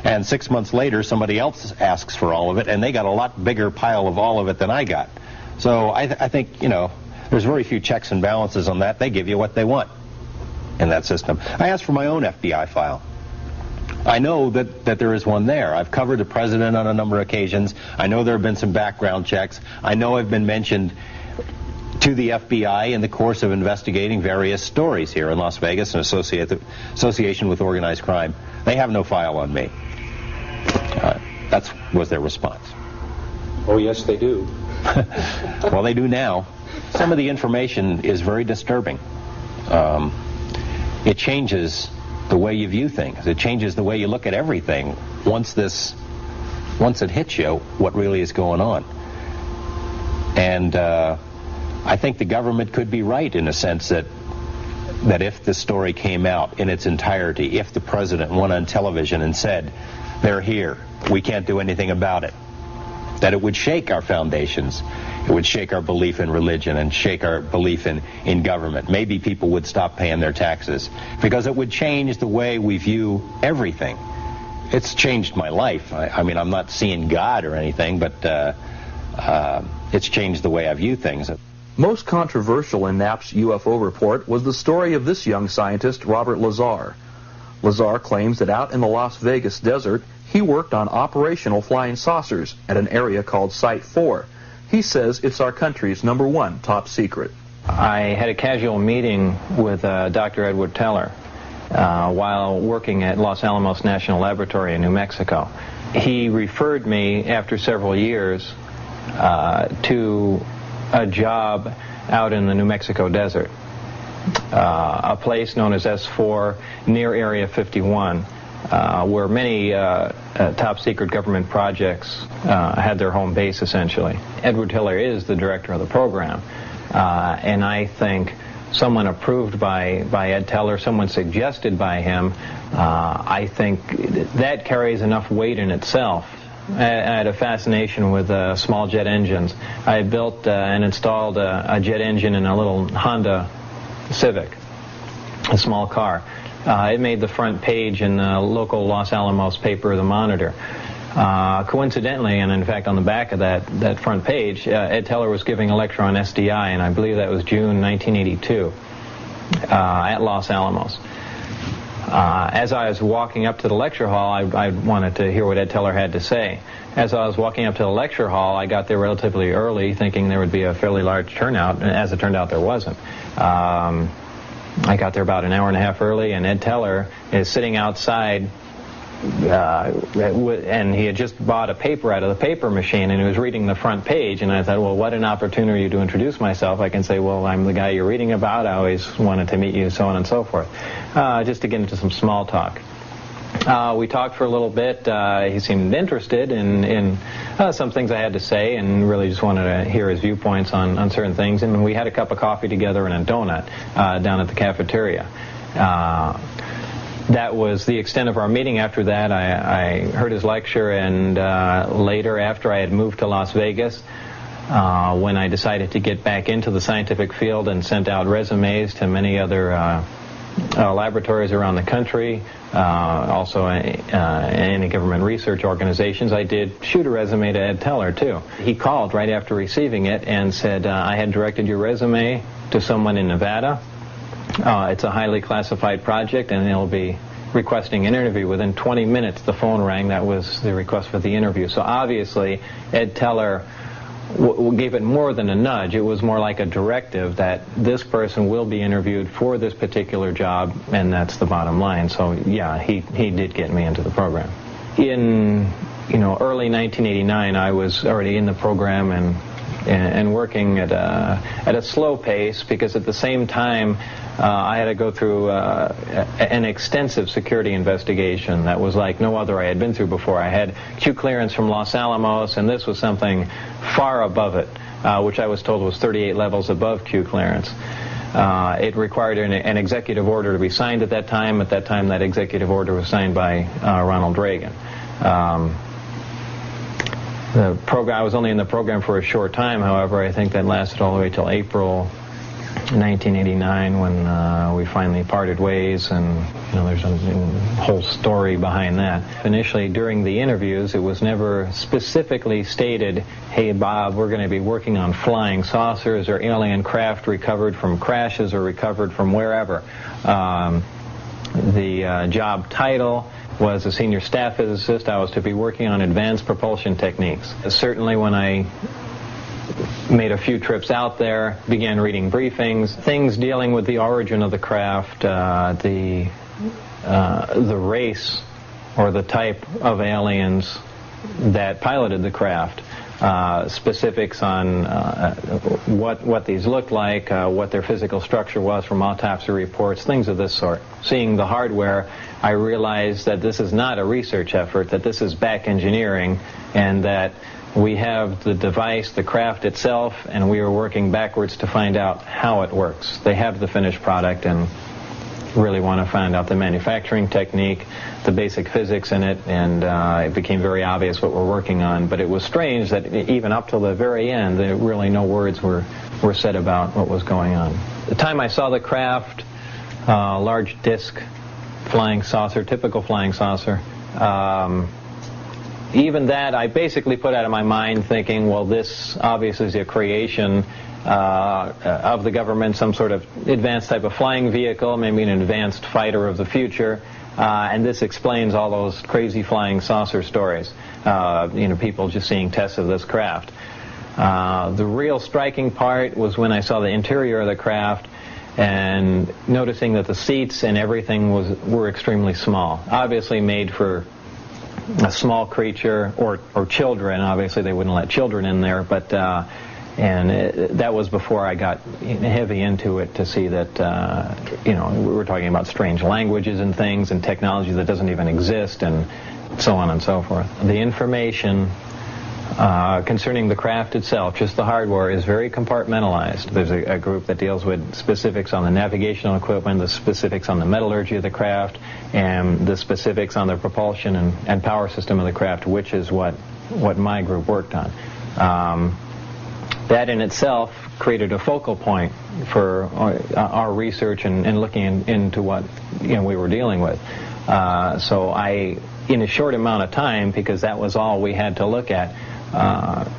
And 6 months later, somebody else asks for all of it, and they got a lot bigger pile of all of it than I got. So I think, there's very few checks and balances on that. They give you what they want in that system. I asked for my own FBI file. I know that there is one there. I've covered the president on a number of occasions. I know there have been some background checks. I know I've been mentioned to the FBI in the course of investigating various stories here in Las Vegas in association with organized crime. They have no file on me. That was their response. Oh, yes, they do. Well, they do now. Some of the information is very disturbing. It changes the way you view things. It changes the way you look at everything once it hits you what really is going on. And I think the government could be right in a sense that if the story came out in its entirety, if the president went on television and said, they're here, we can't do anything about it, that it would shake our foundations. It would shake our belief in religion and shake our belief in government. Maybe people would stop paying their taxes because it would change the way we view everything. It's changed my life. I mean, I'm not seeing God or anything, but it's changed the way I view things. Most controversial in Knapp's UFO report was the story of this young scientist, Robert Lazar. Lazar claims that out in the Las Vegas desert, he worked on operational flying saucers at an area called Site 4. He says it's our country's #1 top secret. I had a casual meeting with Dr. Edward Teller while working at Los Alamos National Laboratory in New Mexico. He referred me, after several years, to a job out in the New Mexico desert, a place known as S4 near Area 51. Where many top-secret government projects had their home base, essentially. Edward Teller is the director of the program, and I think someone approved by Ed Teller, someone suggested by him, I think that carries enough weight in itself. I had a fascination with small jet engines. I built and installed a jet engine in a little Honda Civic, a small car. It made the front page in the local Los Alamos paper, The Monitor. Coincidentally, and in fact on the back of that front page, Ed Teller was giving a lecture on SDI, and I believe that was June 1982 at Los Alamos. As I was walking up to the lecture hall, I wanted to hear what Ed Teller had to say. As I was walking up to the lecture hall, I got there relatively early, thinking there would be a fairly large turnout, and as it turned out, there wasn't. I got there about an hour and a half early, and Ed Teller is sitting outside, and he had just bought a paper out of the paper machine, and he was reading the front page, and I thought, well, what an opportunity to introduce myself. I can say, well, I'm the guy you're reading about. I always wanted to meet you, so on and so forth, just to get into some small talk. We talked for a little bit. He seemed interested in some things I had to say, and really just wanted to hear his viewpoints on certain things. And we had a cup of coffee together and a donut down at the cafeteria. That was the extent of our meeting. After that, I heard his lecture, and later, after I had moved to Las Vegas, when I decided to get back into the scientific field and sent out resumes to many other laboratories around the country, also any government research organizations, I did shoot a resume to Ed Teller, too. He called right after receiving it and said, I had directed your resume to someone in Nevada. It's a highly classified project, and they'll be requesting an interview. Within 20 minutes, the phone rang. That was the request for the interview. So obviously, Ed Teller gave it more than a nudge. It was more like a directive that this person will be interviewed for this particular job, and that's the bottom line. So yeah, he did get me into the program. In early 1989, I was already in the program and working at a slow pace, because at the same time I had to go through an extensive security investigation that was like no other I had been through before. I had Q clearance from Los Alamos, and this was something far above it, which I was told was 38 levels above Q clearance. It required an executive order to be signed at that time. At that time, that executive order was signed by Ronald Reagan. The program, I was only in the program for a short time, however. I think that lasted all the way till April 1989, when we finally parted ways, and there's a whole story behind that. Initially, during the interviews, it was never specifically stated, hey Bob, we're going to be working on flying saucers or alien craft recovered from crashes or recovered from wherever. The job title was a senior staff physicist. I was to be working on advanced propulsion techniques. Certainly when I made a few trips out there, began reading briefings, things dealing with the origin of the craft, the race or the type of aliens that piloted the craft, specifics on what these looked like, what their physical structure was from autopsy reports, things of this sort. Seeing the hardware, I realized that this is not a research effort, that this is back engineering, and that we have the device, the craft itself, and we are working backwards to find out how it works. They have the finished product and really want to find out the manufacturing technique, the basic physics in it, and it became very obvious what we're working on. But it was strange that even up till the very end, really no words were said about what was going on. The time I saw the craft, large disc flying saucer, typical flying saucer, even that I basically put out of my mind, thinking, well, this obviously is a creation of the government, some sort of advanced type of flying vehicle, maybe an advanced fighter of the future, and this explains all those crazy flying saucer stories. People just seeing tests of this craft. The real striking part was when I saw the interior of the craft and noticing that the seats and everything were extremely small, obviously made for a small creature or children. Obviously they wouldn't let children in there, but that was before I got heavy into it to see that we're talking about strange languages and things and technology that doesn't even exist and so on and so forth. The information Concerning the craft itself, just the hardware is very compartmentalized. There's a group that deals with specifics on the navigational equipment, the specifics on the metallurgy of the craft, and the specifics on the propulsion and power system of the craft, which is what my group worked on. That in itself created a focal point for our research and looking into what we were dealing with. So I, in a short amount of time, because that was all we had to look at,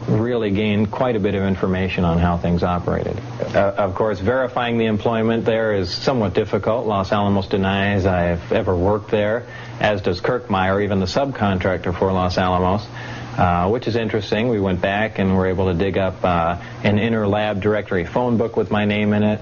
really gained quite a bit of information on how things operated. Of course, verifying the employment there is somewhat difficult. Los Alamos denies I've ever worked there, as does Kirkmeyer, even the subcontractor for Los Alamos, which is interesting. We went back and were able to dig up an inter-lab directory phone book with my name in it.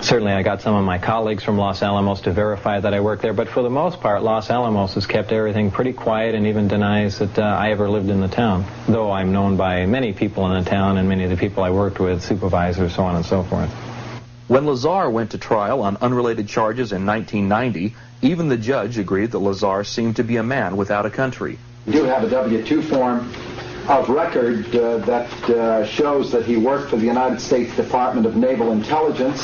Certainly I got some of my colleagues from Los Alamos to verify that I worked there, but for the most part, Los Alamos has kept everything pretty quiet and even denies that I ever lived in the town, though I'm known by many people in the town and many of the people I worked with, supervisors, so on and so forth. When Lazar went to trial on unrelated charges in 1990, even the judge agreed that Lazar seemed to be a man without a country. We do have a W-2 form of record that shows that he worked for the United States Department of Naval Intelligence.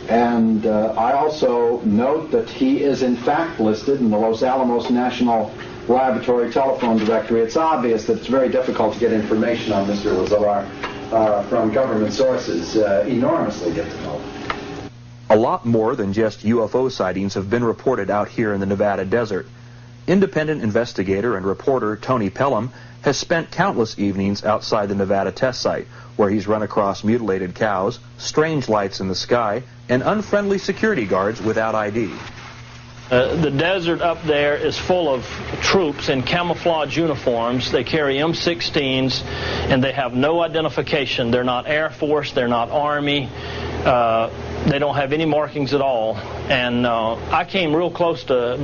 And I also note that he is in fact listed in the Los Alamos National Laboratory telephone directory. It's obvious that it's very difficult to get information on Mr. Lazar from government sources, enormously difficult. A lot more than just UFO sightings have been reported out here in the Nevada desert. Independent investigator and reporter Tony Pelham has spent countless evenings outside the Nevada test site, where he's run across mutilated cows, strange lights in the sky, and unfriendly security guards without ID. The desert up there is full of troops in camouflage uniforms. They carry M16s, and they have no identification. They're not Air Force, they're not Army. They don't have any markings at all. And I came real close to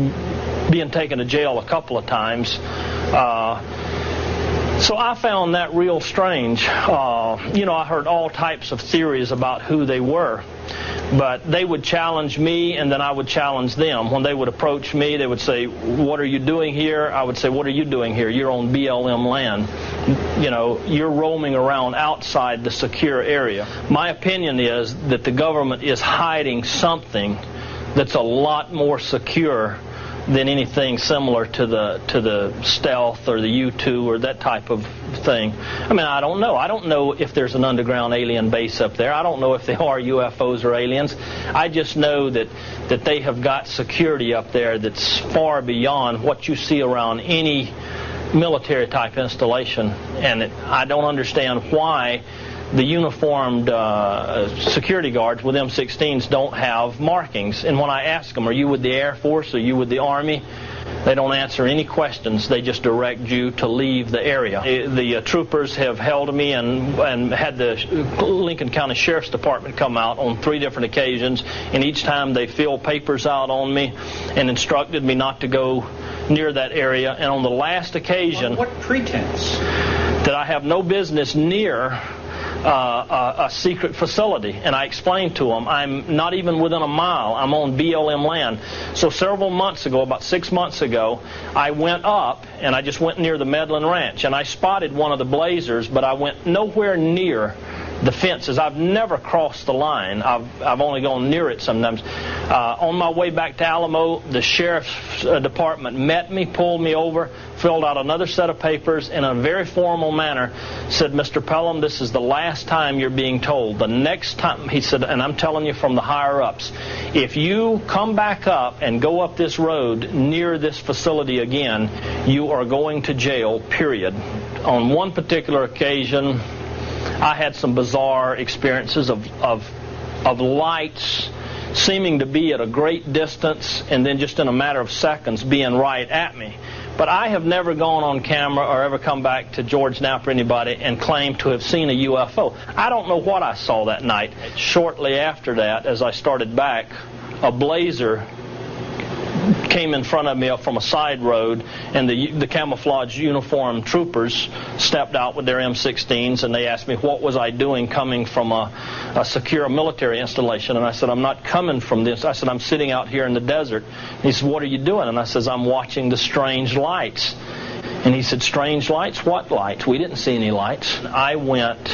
being taken to jail a couple of times. So I found that real strange. I heard all types of theories about who they were. But they would challenge me, and then I would challenge them. When they would approach me, they would say, "What are you doing here?" I would say, "What are you doing here? You're on BLM land. You're roaming around outside the secure area." My opinion is that the government is hiding something that's a lot more secure than anything similar to the stealth or the U-2 or that type of thing. I mean, I don't know. I don't know if there's an underground alien base up there. I don't know if they are UFOs or aliens. I just know that they have got security up there that's far beyond what you see around any military type installation. And I don't understand why the uniformed security guards with M16s don't have markings. And when I ask them, "Are you with the Air Force? Are you with the Army?" they don't answer any questions. They just direct you to leave the area. The troopers have held me and had the Lincoln County Sheriff's Department come out on 3 different occasions, and each time they filled papers out on me and instructed me not to go near that area. And on the last occasion... On what pretense? That I have no business near a secret facility. And I explained to them, I'm not even within a mile. I'm on BLM land. So several months ago, about 6 months ago, I went up and I just went near the Medlin Ranch, and I spotted one of the blazers, but I went nowhere near the fences. I've never crossed the line. I've only gone near it sometimes. On my way back to Alamo, the Sheriff's Department met me, pulled me over, filled out another set of papers, and in a very formal manner said, "Mr. Pelham, this is the last time you're being told. The next time," he said, "and I'm telling you from the higher-ups, if you come back up and go up this road near this facility again, you are going to jail, period." On one particular occasion, I had some bizarre experiences of lights seeming to be at a great distance and then just in a matter of seconds being right at me. But I have never gone on camera or ever come back to George Knapp or anybody and claimed to have seen a UFO. I don't know what I saw that night. Shortly after that, as I started back, a blazer came in front of me up from a side road, and the camouflage uniformed troopers stepped out with their M16s, and they asked me what was I doing coming from a secure military installation. And I said, "I'm not coming from this." I said, "I'm sitting out here in the desert." And he said, "What are you doing?" And I said, "I'm watching the strange lights." And he said, strange lights? What lights? We didn't see any lights. I went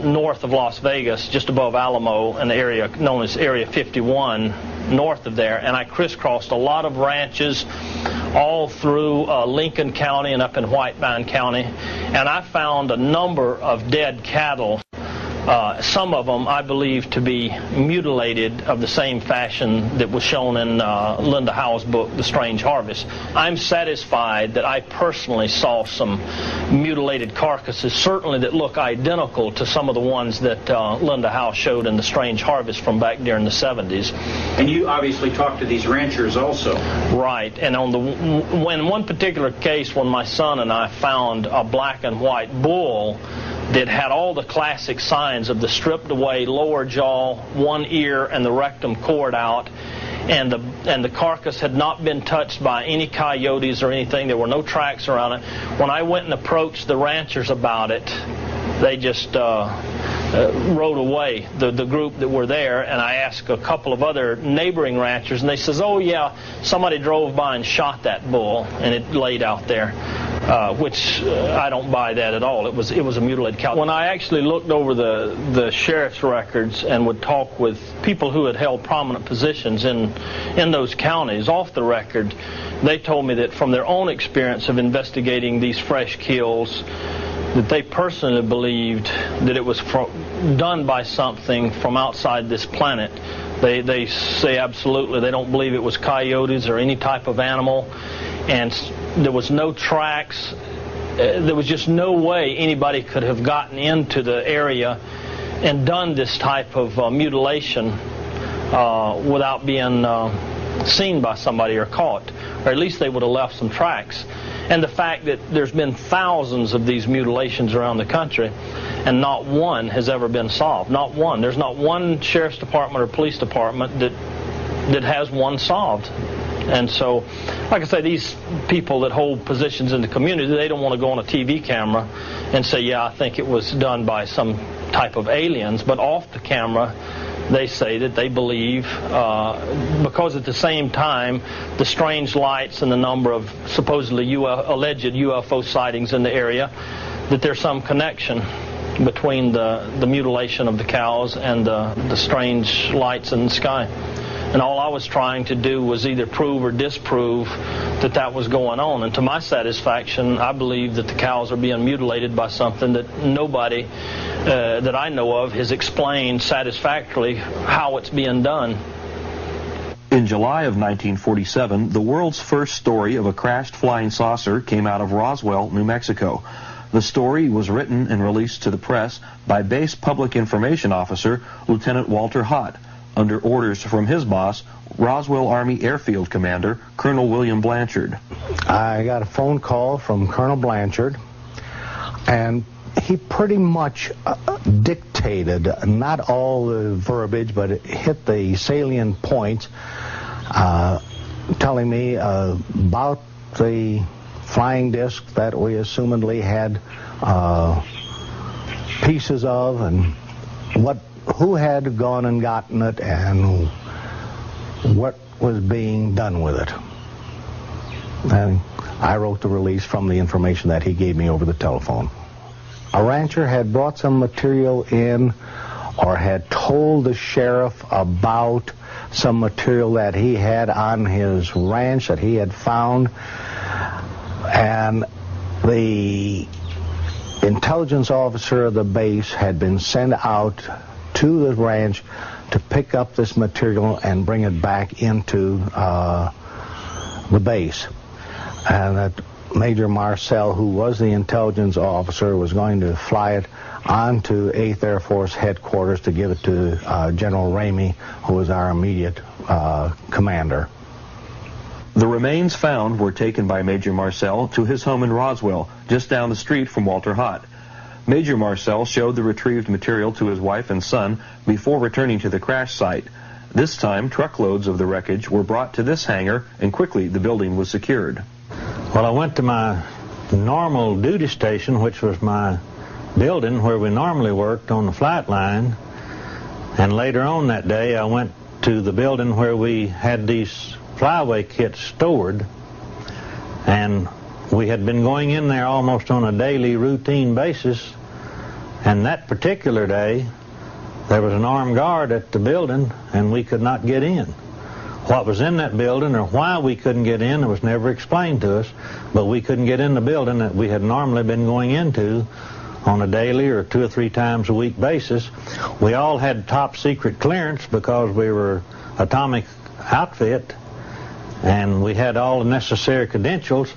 north of Las Vegas, just above Alamo, an area known as Area 51, north of there, and I crisscrossed a lot of ranches all through Lincoln County and up in Whitebine County, and I found a number of dead cattle. Some of them I believe to be mutilated of the same fashion that was shown in Linda Howe's book, The Strange Harvest. I'm satisfied that I personally saw some mutilated carcasses, certainly that look identical to some of the ones that Linda Howe showed in The Strange Harvest from back during the 70s. And you obviously talked to these ranchers also. Right, and in one particular case when my son and I found a black and white bull that had all the classic signs of the stripped away lower jaw, one ear, and the rectum cord out, and the carcass had not been touched by any coyotes or anything. There were no tracks around it. When I went and approached the ranchers about it, they just rode away, the group that were there, and I asked a couple of other neighboring ranchers, and they says, oh yeah, somebody drove by and shot that bull, and it laid out there. Which I don't buy that at all. It was a mutilated cow. When I actually looked over the sheriff's records and would talk with people who had held prominent positions in those counties off the record, they told me that from their own experience of investigating these fresh kills, that they personally believed that it was done by something from outside this planet. They say absolutely they don't believe it was coyotes or any type of animal, and there was no tracks. There was just no way anybody could have gotten into the area and done this type of mutilation without being seen by somebody or caught, or at least they would have left some tracks. And the fact that there's been thousands of these mutilations around the country and not one has ever been solved. Not one. There's not one sheriff's department or police department that has one solved. And so, like I say, these people that hold positions in the community, they don't want to go on a TV camera and say, yeah, I think it was done by some type of aliens. But off the camera, they say that they believe, because at the same time, the strange lights and the number of supposedly alleged UFO sightings in the area, that there's some connection between the mutilation of the cows and the strange lights in the sky. And all I was trying to do was either prove or disprove that that was going on. And to my satisfaction, I believe that the cows are being mutilated by something that nobody that I know of has explained satisfactorily how it's being done. In July of 1947, the world's first story of a crashed flying saucer came out of Roswell, New Mexico. The story was written and released to the press by Base Public Information Officer Lieutenant Walter Hott, under orders from his boss, Roswell Army Airfield Commander Colonel William Blanchard. I got a phone call from Colonel Blanchard, and he pretty much dictated, not all the verbiage, but it hit the salient points, telling me about the flying disc that we assumedly had pieces of, and who had gone and gotten it, and what was being done with it. And I wrote the release from the information that he gave me over the telephone. A rancher had brought some material in, or had told the sheriff about some material that he had on his ranch that he had found, and the intelligence officer of the base had been sent out to the ranch to pick up this material and bring it back into the base. And that Major Marcel, who was the intelligence officer, was going to fly it onto 8th Air Force headquarters to give it to General Ramey, who was our immediate commander. The remains found were taken by Major Marcel to his home in Roswell, just down the street from Walter Hott. Major Marcel showed the retrieved material to his wife and son before returning to the crash site. This time, truckloads of the wreckage were brought to this hangar, and quickly the building was secured. Well, I went to my normal duty station, which was my building where we normally worked on the flight line, and later on that day I went to the building where we had these flyaway kits stored, and We had been going in there almost on a daily routine basis, and that particular day there was an armed guard at the building and we could not get in. What was in that building or why we couldn't get in, it was never explained to us, but we couldn't get in the building that we had normally been going into on a daily or 2 or 3 times a week basis. We all had top secret clearance because we were atomic outfit, and we had all the necessary credentials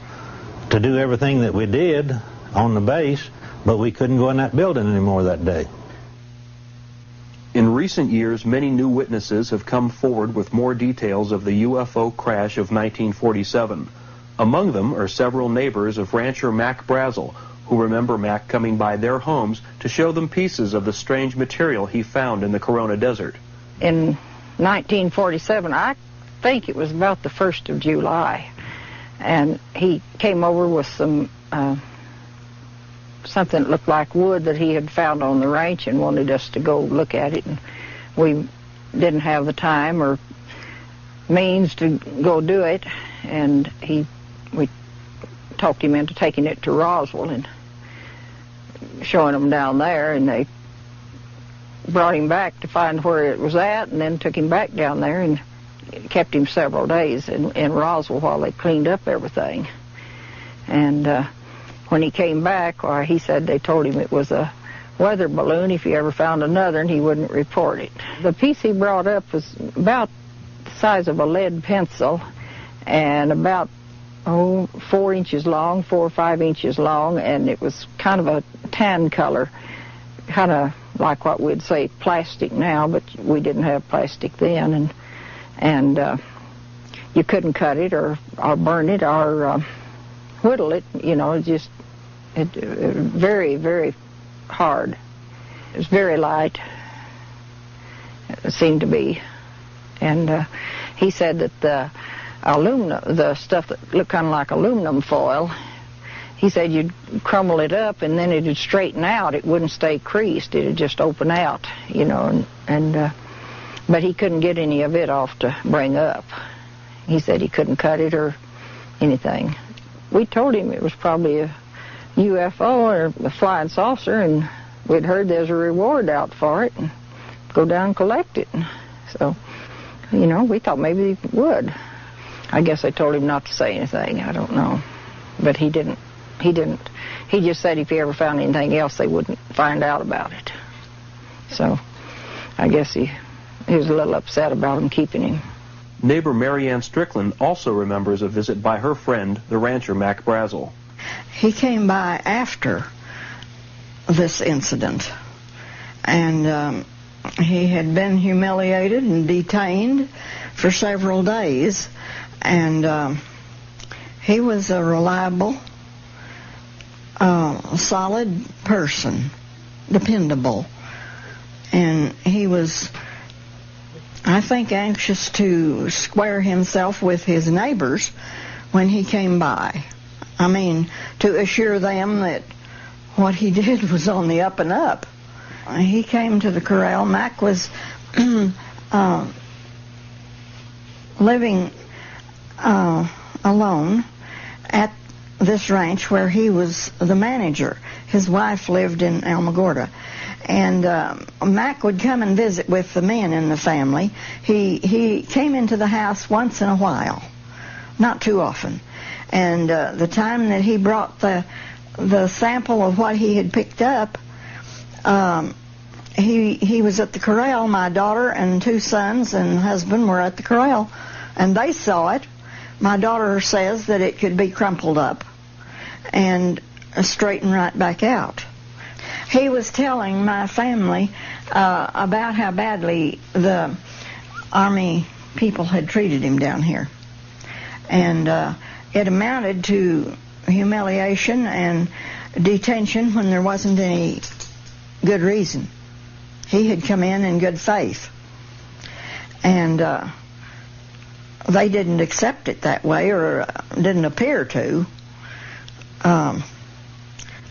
to do everything that we did on the base, but we couldn't go in that building anymore that day. In recent years, many new witnesses have come forward with more details of the UFO crash of 1947. Among them are several neighbors of rancher Mac Brazel, who remember Mac coming by their homes to show them pieces of the strange material he found in the Corona Desert. In 1947, I think it was about the 1st of July, and he came over with some something that looked like wood that he had found on the ranch and wanted us to go look at it, and we didn't have the time or means to go do it, and we talked him into taking it to Roswell and showing them down there, and they brought him back to find where it was at, and then took him back down there and kept him several days in Roswell while they cleaned up everything. And when he came back, he said they told him it was a weather balloon. If he ever found another, and he wouldn't report it. The piece he brought up was about the size of a lead pencil and about 4 inches long, 4 or 5 inches long, and it was kind of a tan color, kind of like what we'd say plastic now, but we didn't have plastic then, and you couldn't cut it or burn it or whittle it, you know, it very, very hard. It was very light, it seemed to be, and he said that the stuff that looked kind of like aluminum foil, he said you'd crumble it up and then it'd straighten out. It wouldn't stay creased. It'd just open out, you know, but he couldn't get any of it off to bring up. He said he couldn't cut it or anything. We told him it was probably a UFO or a flying saucer, and we'd heard there's a reward out for it, and go down and collect it. So, you know, we thought maybe he would. I guess I told him not to say anything. I don't know. But he didn't. He just said if he ever found anything else, they wouldn't find out about it. So I guess he was a little upset about him keeping him. Neighbor Marianne Strickland also remembers a visit by her friend, the rancher Mac Brazel. He came by after this incident, and he had been humiliated and detained for several days, and he was a reliable, solid person, dependable, and he was, I think, anxious to square himself with his neighbors when he came by. I mean, to assure them that what he did was on the up and up. He came to the corral. Mac was living alone at this ranch where he was the manager. His wife lived in Alamogordo. And Mac would come and visit with the men in the family. He came into the house once in a while, not too often. And the time that he brought the sample of what he had picked up, he was at the corral. My daughter and 2 sons and husband were at the corral, and they saw it. My daughter says that it could be crumpled up and straightened right back out. He was telling my family about how badly the Army people had treated him down here. And it amounted to humiliation and detention when there wasn't any good reason. He had come in good faith. And they didn't accept it that way, or didn't appear to.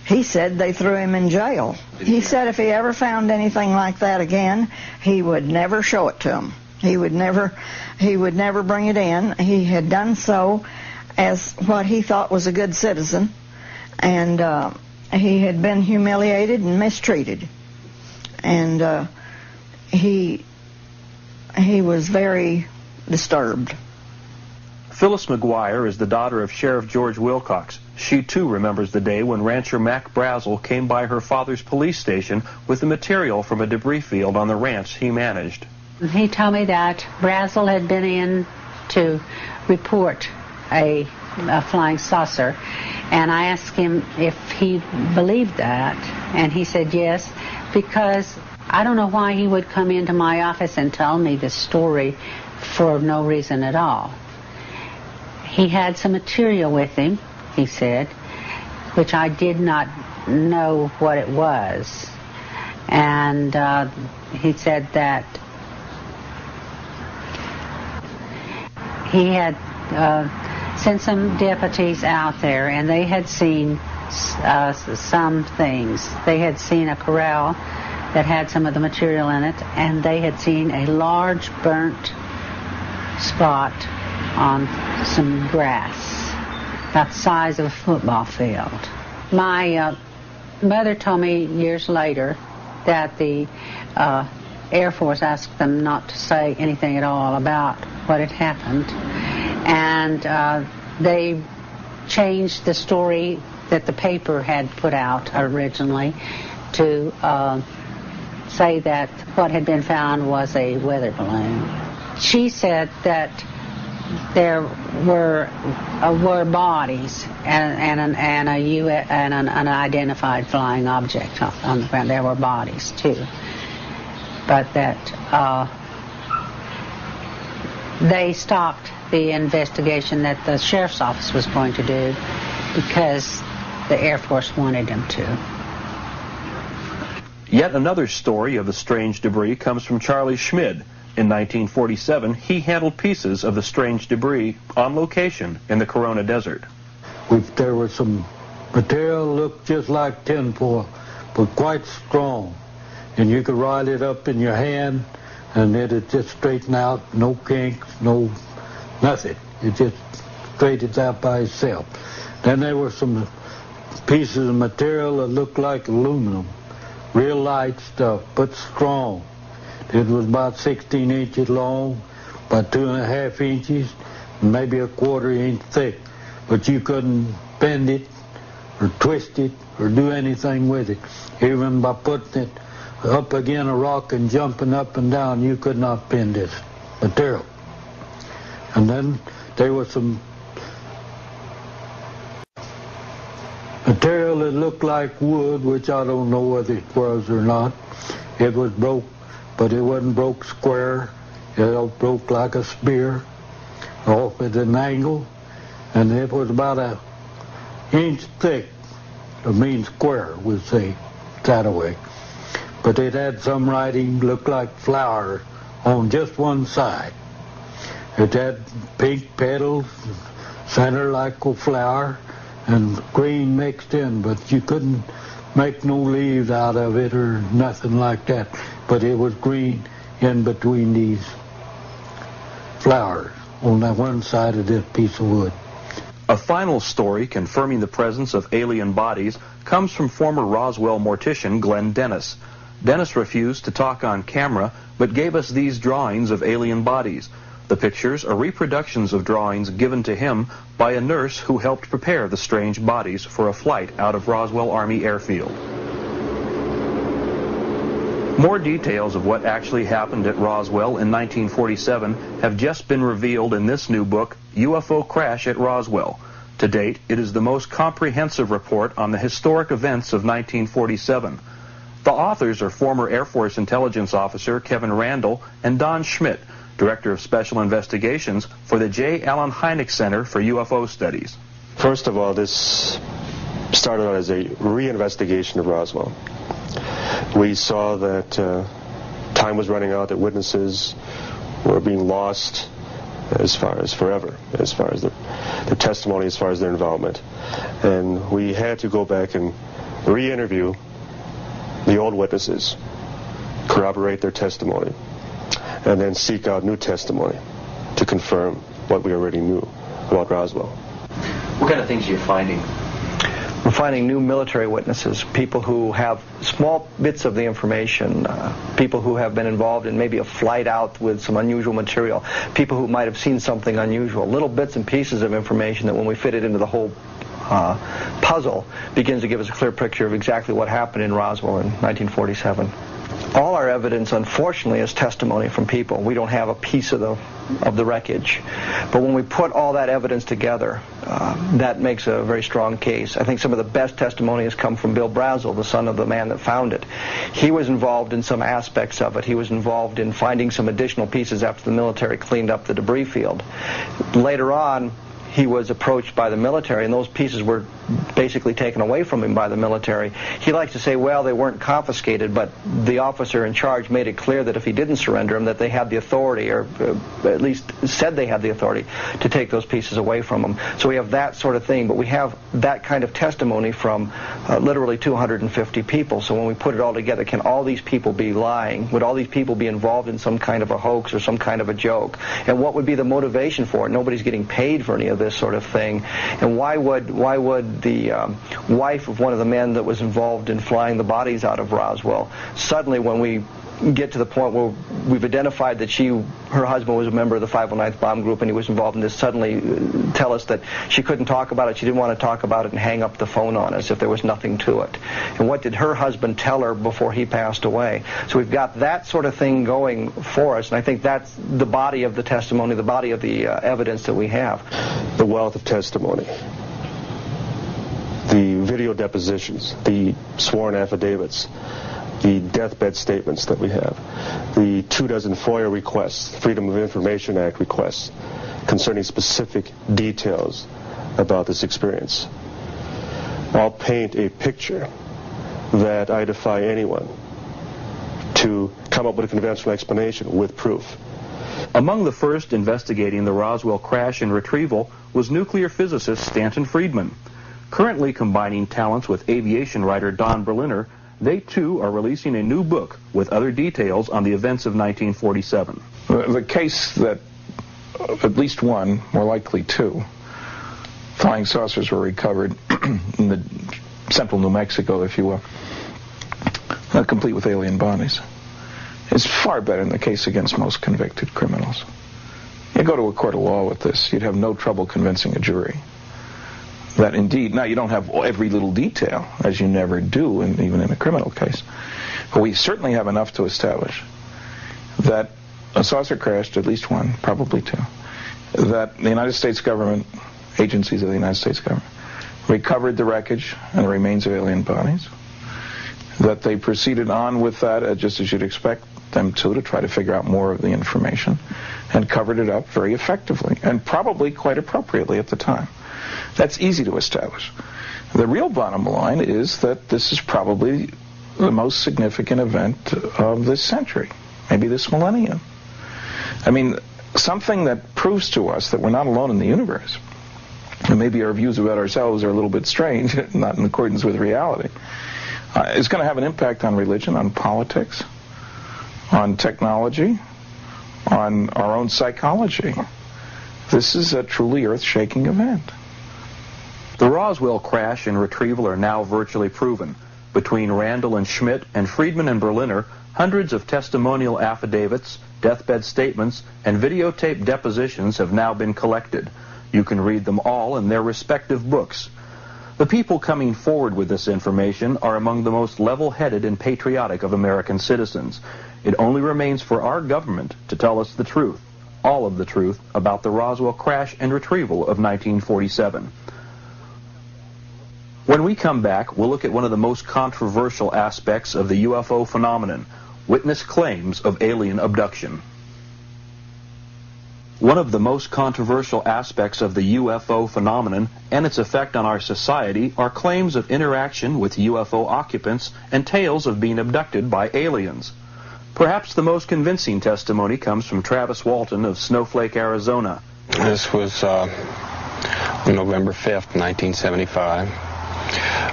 He said they threw him in jail. He said if he ever found anything like that again, he would never show it to them. He would never bring it in. He had done so as what he thought was a good citizen, and he had been humiliated and mistreated, and he was very disturbed. Phyllis McGuire is the daughter of Sheriff George Wilcox. She, too, remembers the day when rancher Mac Brazel came by her father's police station with the material from a debris field on the ranch he managed. He told me that Brazel had been in to report a flying saucer, and I asked him if he believed that, and he said yes, because I don't know why he would come into my office and tell me this story for no reason at all. He had some material with him, he said, which I did not know what it was. And he said that he had sent some deputies out there, and they had seen some things. They had seen a corral that had some of the material in it, and they had seen a large burnt spot on some grass, about the size of a football field. My mother told me years later that the Air Force asked them not to say anything at all about what had happened, and they changed the story that the paper had put out originally to say that what had been found was a weather balloon. She said that there were bodies and an unidentified flying object on the ground. There were bodies too, but that they stopped the investigation that the sheriff's office was going to do because the Air Force wanted them to. Yet another story of the strange debris comes from Charlie Schmid. In 1947, he handled pieces of the strange debris on location in the Corona Desert. There was some material looked just like tinfoil, but quite strong. And you could ride it up in your hand, and it'd just straighten out, no kinks, no nothing. It just straightened out by itself. Then there were some pieces of material that looked like aluminum, real light stuff, but strong. It was about 16 inches long, about 2.5 inches, and maybe a 1/4 inch thick. But you couldn't bend it or twist it or do anything with it. Even by putting it up against a rock and jumping up and down, you could not bend this material. And then there was some material that looked like wood, which I don't know whether it was or not. It was broke, but it wasn't broke square. It broke like a spear off at an angle, and it was about 1 inch thick. I mean square, we'll say, that way. But it had some writing, looked like flower on just one side. It had pink petals, center like a flower, and green mixed in, but you couldn't make no leaves out of it or nothing like that. But it was green in between these flowers on that one side of this piece of wood. A final story confirming the presence of alien bodies comes from former Roswell mortician Glenn Dennis. Dennis refused to talk on camera, but gave us these drawings of alien bodies. The pictures are reproductions of drawings given to him by a nurse who helped prepare the strange bodies for a flight out of Roswell Army Airfield. More details of what actually happened at Roswell in 1947 have just been revealed in this new book, UFO Crash at Roswell. To date, it is the most comprehensive report on the historic events of 1947. The authors are former Air Force intelligence officer Kevin Randall and Don Schmidt, Director of Special Investigations for the J. Allen Hynek Center for UFO Studies. First of all, this started out as a reinvestigation of Roswell. We saw that time was running out, that witnesses were being lost as far as forever, as far as their testimony, as far as their involvement. And we had to go back and re-interview the old witnesses, corroborate their testimony, and then seek out new testimony to confirm what we already knew about Roswell. What kind of things are you finding? We're finding new military witnesses, people who have small bits of the information, people who have been involved in maybe a flight out with some unusual material, people who might have seen something unusual, little bits and pieces of information that when we fit it into the whole puzzle begins to give us a clear picture of exactly what happened in Roswell in 1947. All our evidence, unfortunately, is testimony from people. We don't have a piece of the wreckage. But when we put all that evidence together, that makes a very strong case. I think some of the best testimony has come from Bill Brazel, the son of the man that found it. He was involved in some aspects of it. He was involved in finding some additional pieces after the military cleaned up the debris field. Later on, he was approached by the military, and those pieces were basically taken away from him by the military. He likes to say, well, they weren't confiscated, but the officer in charge made it clear that if he didn't surrender them, that they had the authority, or at least said they had the authority, to take those pieces away from him. So we have that sort of thing, but we have that kind of testimony from literally 250 people. So when we put it all together, can all these people be lying? Would all these people be involved in some kind of a hoax or some kind of a joke? And what would be the motivation for it? Nobody's getting paid for any of this sort of thing. And why would the wife of one of the men that was involved in flying the bodies out of Roswell, suddenly when we get to the point where we've identified that her husband was a member of the 509th Bomb Group and he was involved in this, suddenly tell us that she couldn't talk about it, she didn't want to talk about it, and hang up the phone on us if there was nothing to it? And what did her husband tell her before he passed away? So we've got that sort of thing going for us, and I think that's the body of the testimony, the body of the evidence that we have. The wealth of testimony, the video depositions, the sworn affidavits, the deathbed statements that we have, the 24 FOIA requests, Freedom of Information Act requests concerning specific details about this experience, all paint a picture that I defy anyone to come up with a conventional explanation with proof. Among the first investigating the Roswell crash and retrieval was nuclear physicist Stanton Friedman. Currently combining talents with aviation writer Don Berliner, they too are releasing a new book with other details on the events of 1947. The case that at least one, more likely two, flying saucers were recovered in the central New Mexico, if you will, complete with alien bodies, is far better than the case against most convicted criminals. You go to a court of law with this, you'd have no trouble convincing a jury that indeed, now you don't have every little detail, as you never do, even in a criminal case, but we certainly have enough to establish that a saucer crashed, at least one, probably two, that the United States government, agencies of the United States government, recovered the wreckage and the remains of alien bodies, that they proceeded on with that, just as you'd expect them to try to figure out more of the information, and covered it up very effectively, and probably quite appropriately at the time. That's easy to establish. The real bottom line is that this is probably the most significant event of this century, maybe this millennium. I mean, something that proves to us that we're not alone in the universe, and maybe our views about ourselves are a little bit strange, not in accordance with reality, is going to have an impact on religion, on politics, on technology, on our own psychology. This is a truly earth-shaking event. The Roswell crash and retrieval are now virtually proven. Between Randall and Schmidt and Friedman and Berliner, hundreds of testimonial affidavits, deathbed statements, and videotape depositions have now been collected. You can read them all in their respective books. The people coming forward with this information are among the most level-headed and patriotic of American citizens. It only remains for our government to tell us the truth, all of the truth, about the Roswell crash and retrieval of 1947. When we come back, we'll look at one of the most controversial aspects of the UFO phenomenon, witness claims of alien abduction. One of the most controversial aspects of the UFO phenomenon and its effect on our society are claims of interaction with UFO occupants and tales of being abducted by aliens. Perhaps the most convincing testimony comes from Travis Walton of Snowflake, Arizona. This was on November 5th, 1975.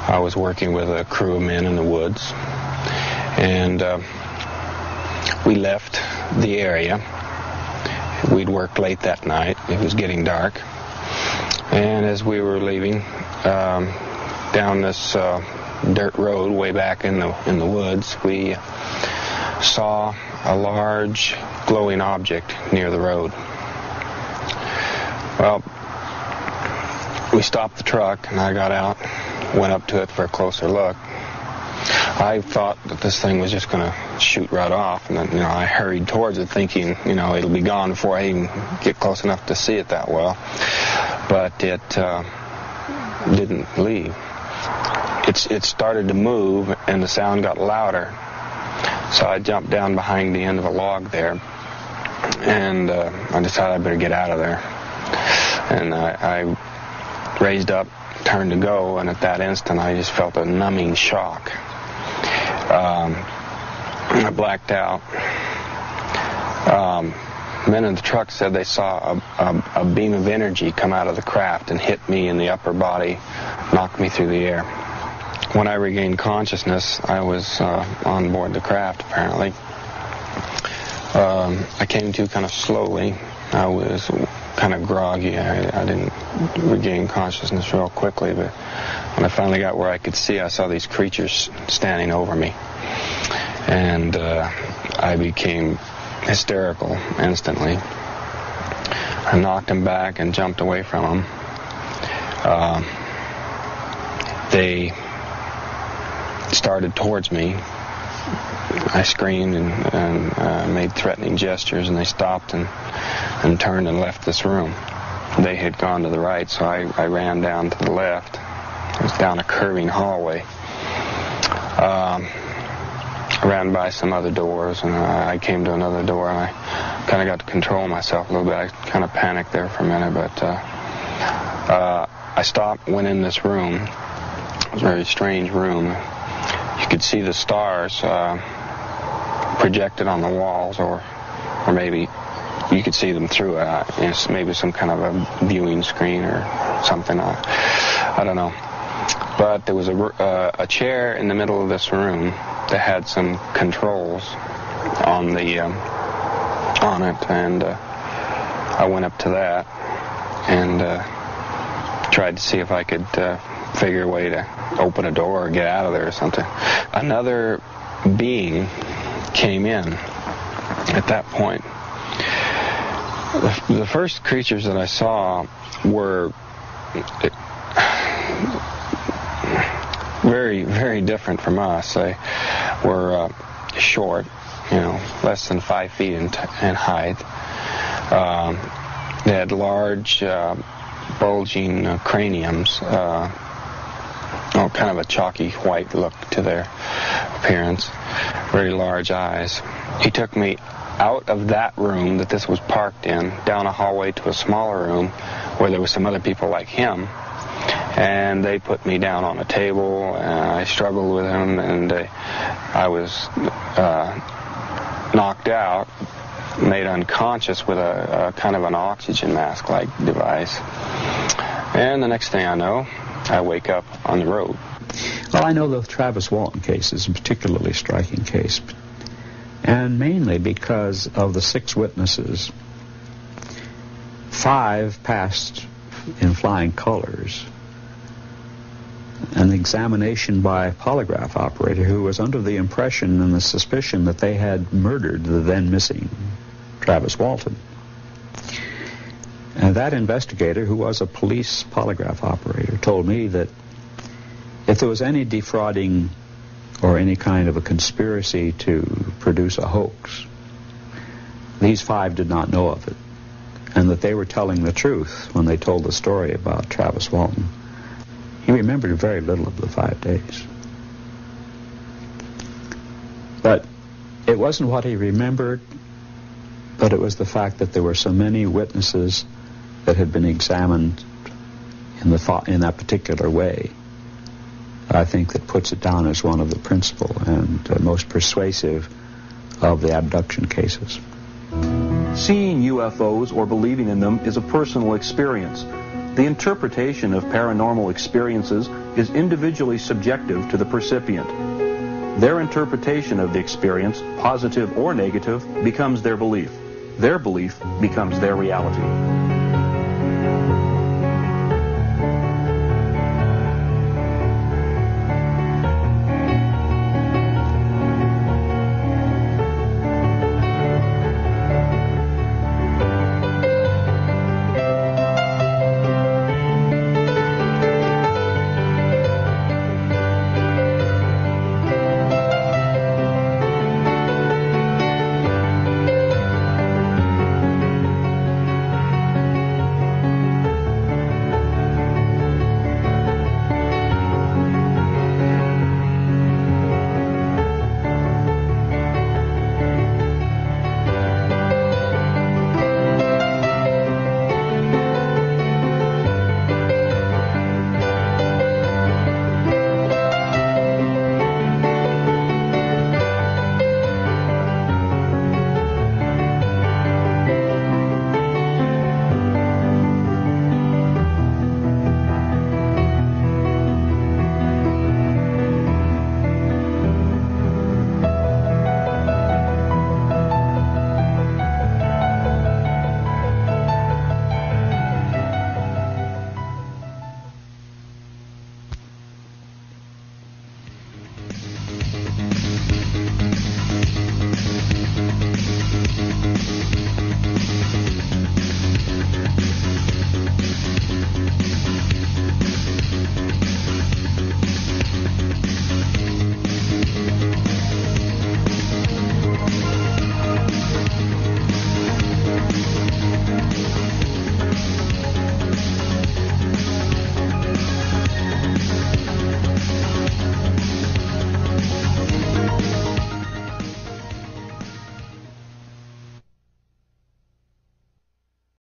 I was working with a crew of men in the woods, and we left the area. We'd worked late that night. It was getting dark. And as we were leaving down this dirt road way back in the woods, we saw a large glowing object near the road. Well, we stopped the truck and I got out, went up to it for a closer look. I thought that this thing was just going to shoot right off, and then, I hurried towards it thinking, it'll be gone before I even get close enough to see it that well. But it didn't leave. It started to move, and the sound got louder. So I jumped down behind the end of a log there, and I decided I better get out of there. And I raised up, turned to go, and at that instant I just felt a numbing shock. I blacked out. Men in the truck said they saw a beam of energy come out of the craft and hit me in the upper body, knocked me through the air. When I regained consciousness, I was on board the craft, apparently. I came to kind of slowly. I was kind of groggy. I didn't regain consciousness real quickly, but when I finally got where I could see, I saw these creatures standing over me. And I became hysterical instantly. I knocked them back and jumped away from them. They started towards me. I screamed and made threatening gestures, and they stopped and turned and left this room. They had gone to the right, so I ran down to the left. It was down a curving hallway. I ran by some other doors, and I came to another door, and I kind of got to control myself a little bit. I kind of panicked there for a minute, but I stopped, went in this room. It was a very strange room. You could see the stars projected on the walls, or maybe you could see them through maybe some kind of a viewing screen or something. I don't know. But there was a chair in the middle of this room that had some controls on it, and I went up to that and tried to see if I could figure a way to open a door or get out of there or something. Another being came in at that point. The first creatures that I saw were very, very different from us. They were short, less than 5 feet in height. They had large, bulging craniums, kind of a chalky white look to their appearance, very large eyes. He took me out of that room that this was parked in, down a hallway to a smaller room where there were some other people like him, and they put me down on a table, and I struggled with him, and I was knocked out, made unconscious with a kind of an oxygen mask-like device. And the next thing I know, I wake up on the road. Well, I know the Travis Walton case is a particularly striking case, and mainly because of the 6 witnesses. 5 passed in flying colors. An examination by a polygraph operator who was under the impression and the suspicion that they had murdered the then missing Travis Walton. And that investigator, who was a police polygraph operator, told me that if there was any defrauding or any kind of a conspiracy to produce a hoax, these 5 did not know of it, and that they were telling the truth when they told the story about Travis Walton. He remembered very little of the 5 days. But it wasn't what he remembered, but it was the fact that there were so many witnesses that had been examined in that particular way. I think that puts it down as one of the principal and most persuasive of the abduction cases. Seeing UFOs or believing in them is a personal experience. The interpretation of paranormal experiences is individually subjective to the percipient. Their interpretation of the experience, positive or negative, becomes their belief. Their belief becomes their reality.